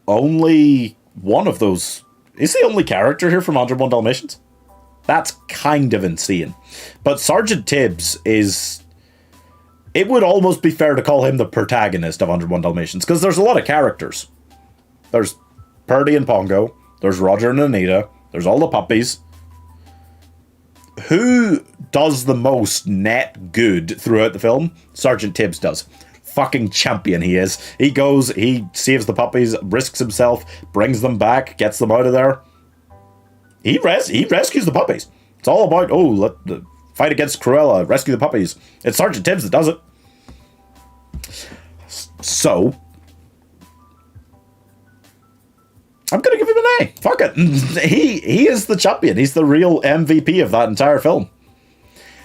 only one of those... Is the only character here from 101 Dalmatians? That's kind of insane. But Sergeant Tibbs is... It would almost be fair to call him the protagonist of 101 Dalmatians, because there's a lot of characters. There's Purdy and Pongo. There's Roger and Anita. There's all the puppies. Who does the most net good throughout the film? Sergeant Tibbs does. Fucking champion he is. He goes, he saves the puppies, risks himself, brings them back, gets them out of there. He rescues the puppies. It's all about, fight against Cruella, rescue the puppies. It's Sergeant Tibbs that does it. So, I'm going to give him an A. Fuck it. He is the champion. He's the real MVP of that entire film.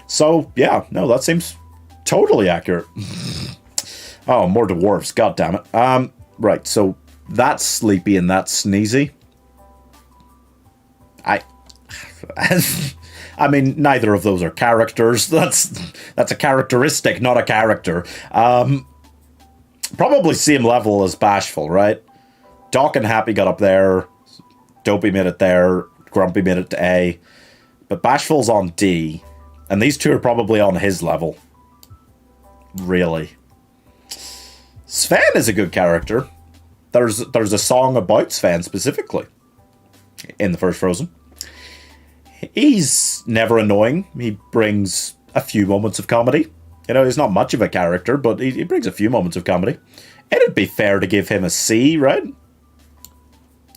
So, yeah, no, that seems totally accurate. Oh, more dwarves. God damn it. Right, so that's sleepy and that's sneezy. I mean, neither of those are characters. That's a characteristic, not a character. Probably same level as Bashful, right? Doc and Happy got up there. Dopey made it there. Grumpy made it to A. But Bashful's on D. And these two are probably on his level. Really. Sven is a good character. There's a song about Sven specifically in the first Frozen. He's never annoying. He brings a few moments of comedy. You know, he's not much of a character, but he brings a few moments of comedy. It'd be fair to give him a C, right?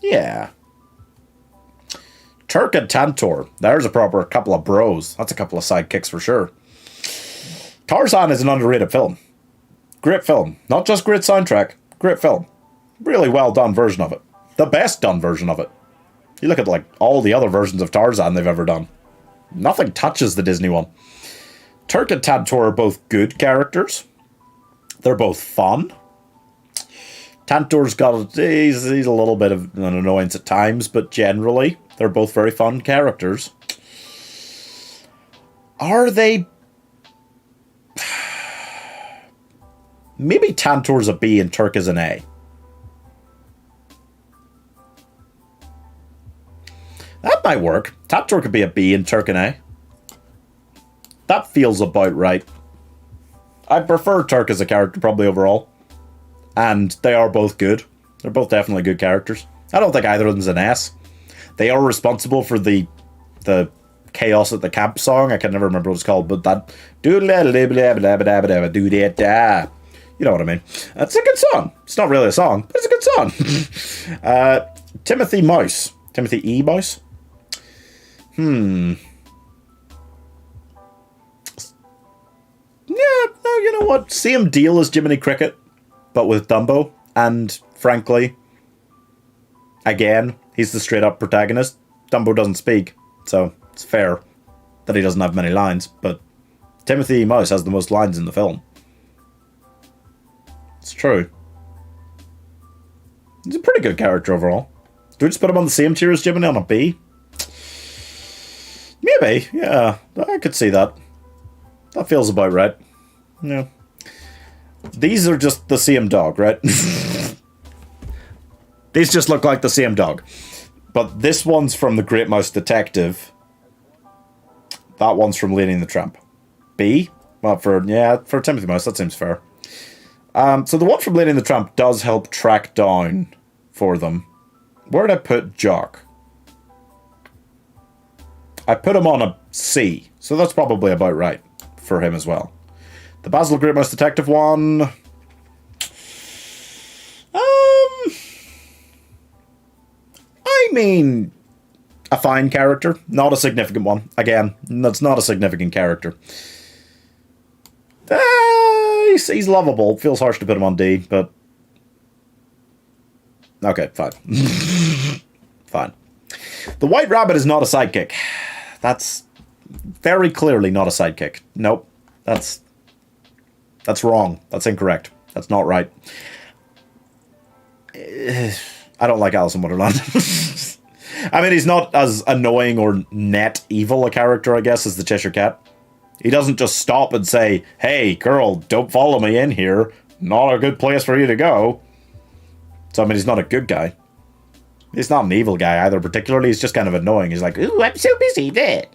Yeah. Turk and Tantor. There's a proper couple of bros. That's a couple of sidekicks for sure. Tarzan is an underrated film. Great film. Not just great soundtrack. Great film. Really well done version of it. The best done version of it. You look at like all the other versions of Tarzan they've ever done. Nothing touches the Disney one. Turk and Tantor are both good characters. They're both fun. Tantor's got he's a little bit of an annoyance at times, but generally they're both very fun characters. Are they? Maybe Tantor's a B and Turk is an A. That might work. Tantor could be a B and Turk an A. That feels about right. I prefer Turk as a character probably overall. And they are both good. They're both definitely good characters. I don't think either of them's an S. They are responsible for the Chaos at the Camp song. I can never remember what it's called, but that you know what I mean. It's a good song. It's not really a song, but it's a good song. Timothy Mouse. Timothy E. Mouse? Yeah, no, you know what? Same deal as Jiminy Cricket, but with Dumbo. And, frankly, again, he's the straight-up protagonist. Dumbo doesn't speak, so it's fair that he doesn't have many lines. But Timothy E. Mouse has the most lines in the film. It's true. He's a pretty good character overall. Do we just put him on the same tier as Jiminy on a B? Maybe, yeah. I could see that. That feels about right. Yeah. These are just the same dog, right? These just look like the same dog. But this one's from The Great Mouse Detective. That one's from Lady and the Tramp. B? Well, for Timothy Mouse, that seems fair. So the one from Lady and the Tramp does help track down for them. Where did I put Jock? I put him on a C, so that's probably about right for him as well. The Basil Great Mouse Detective one... I mean, a fine character, not a significant one. Again, that's not a significant character. He's lovable. Feels harsh to put him on D, but... Okay, fine. Fine. The White Rabbit is not a sidekick. That's very clearly not a sidekick. Nope. That's wrong. That's incorrect. That's not right. I don't like Alice in Wonderland. I mean, he's not as annoying or net evil a character, I guess, as the Cheshire Cat. He doesn't just stop and say, hey, girl, don't follow me in here. Not a good place for you to go. So, I mean, he's not a good guy. He's not an evil guy either, particularly. He's just kind of annoying. He's like, ooh, I'm so busy there.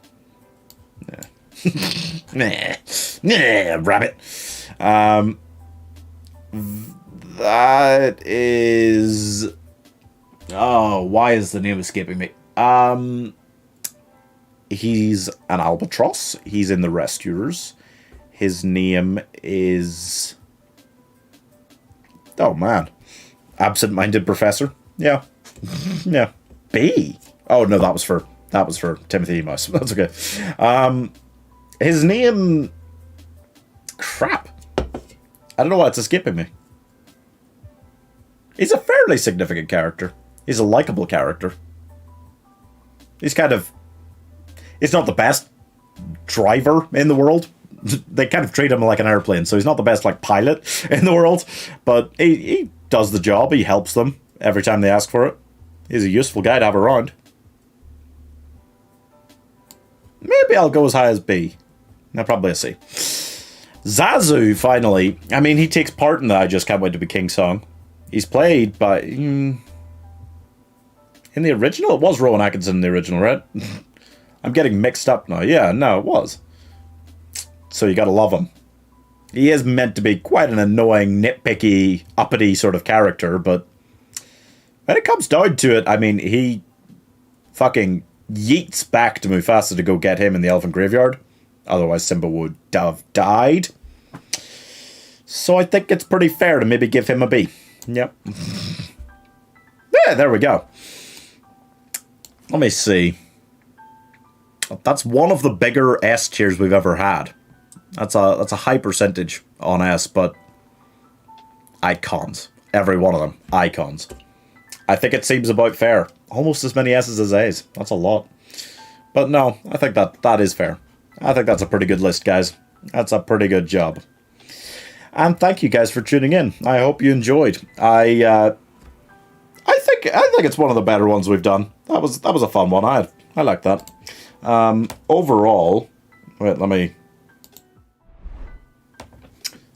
Nah, rabbit. That is... Oh, why is the name escaping me? He's an albatross. He's in The Rescuers. His name is... Oh, man. Absent-minded Professor. Yeah. Yeah. B. Oh, no, that was for Timothy E. Mouse. That's okay. His name... Crap. I don't know why it's escaping me. He's a fairly significant character. He's a likable character. He's kind of... He's not the best driver in the world. They kind of treat him like an airplane, so he's not the best, like, pilot in the world. But he does the job. He helps them every time they ask for it. He's a useful guy to have around. Maybe I'll go as high as B. No, probably a C. Zazu, finally. I mean, he takes part in the I Just Can't Wait to Be King song. He's played by... in the original? It was Rowan Atkinson in the original, right? I'm getting mixed up now. Yeah, no, it was. So you gotta love him. He is meant to be quite an annoying, nitpicky, uppity sort of character, but when it comes down to it, I mean, he fucking yeets back to Mufasa to go get him in the elephant graveyard. Otherwise, Simba would have died. So I think it's pretty fair to maybe give him a B. Yep. Yeah, there we go. Let me see. That's one of the bigger S tiers we've ever had. That's a high percentage on S, but icons. Every one of them. Icons. I think it seems about fair. Almost as many S's as A's. That's a lot. But no, I think that is fair. I think that's a pretty good list, guys. That's a pretty good job. And thank you guys for tuning in. I hope you enjoyed. I think it's one of the better ones we've done. That was a fun one. I like that. Overall, wait, let me...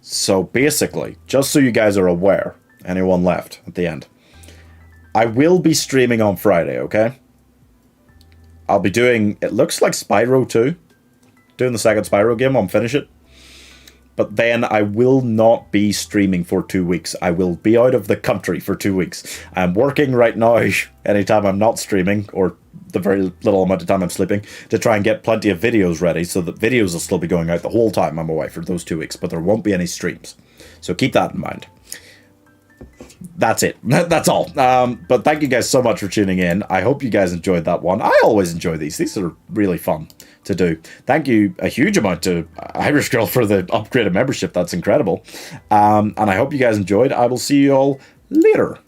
So basically, just so you guys are aware, anyone left at the end, I will be streaming on Friday, okay? I'll be doing, it looks like Spyro 2. Doing the second Spyro game, I'll finish it. But then I will not be streaming for 2 weeks. I will be out of the country for 2 weeks. I'm working right now, anytime I'm not streaming, or the very little amount of time I'm sleeping, to try and get plenty of videos ready, so that videos will still be going out the whole time I'm away for those 2 weeks, but there won't be any streams. So keep that in mind. That's it. That's all. But thank you guys so much for tuning in. I hope you guys enjoyed that one. I always enjoy these. These are really fun to do. Thank you a huge amount to Irish Girl for the upgraded membership. That's incredible. And I hope you guys enjoyed. I will see you all later.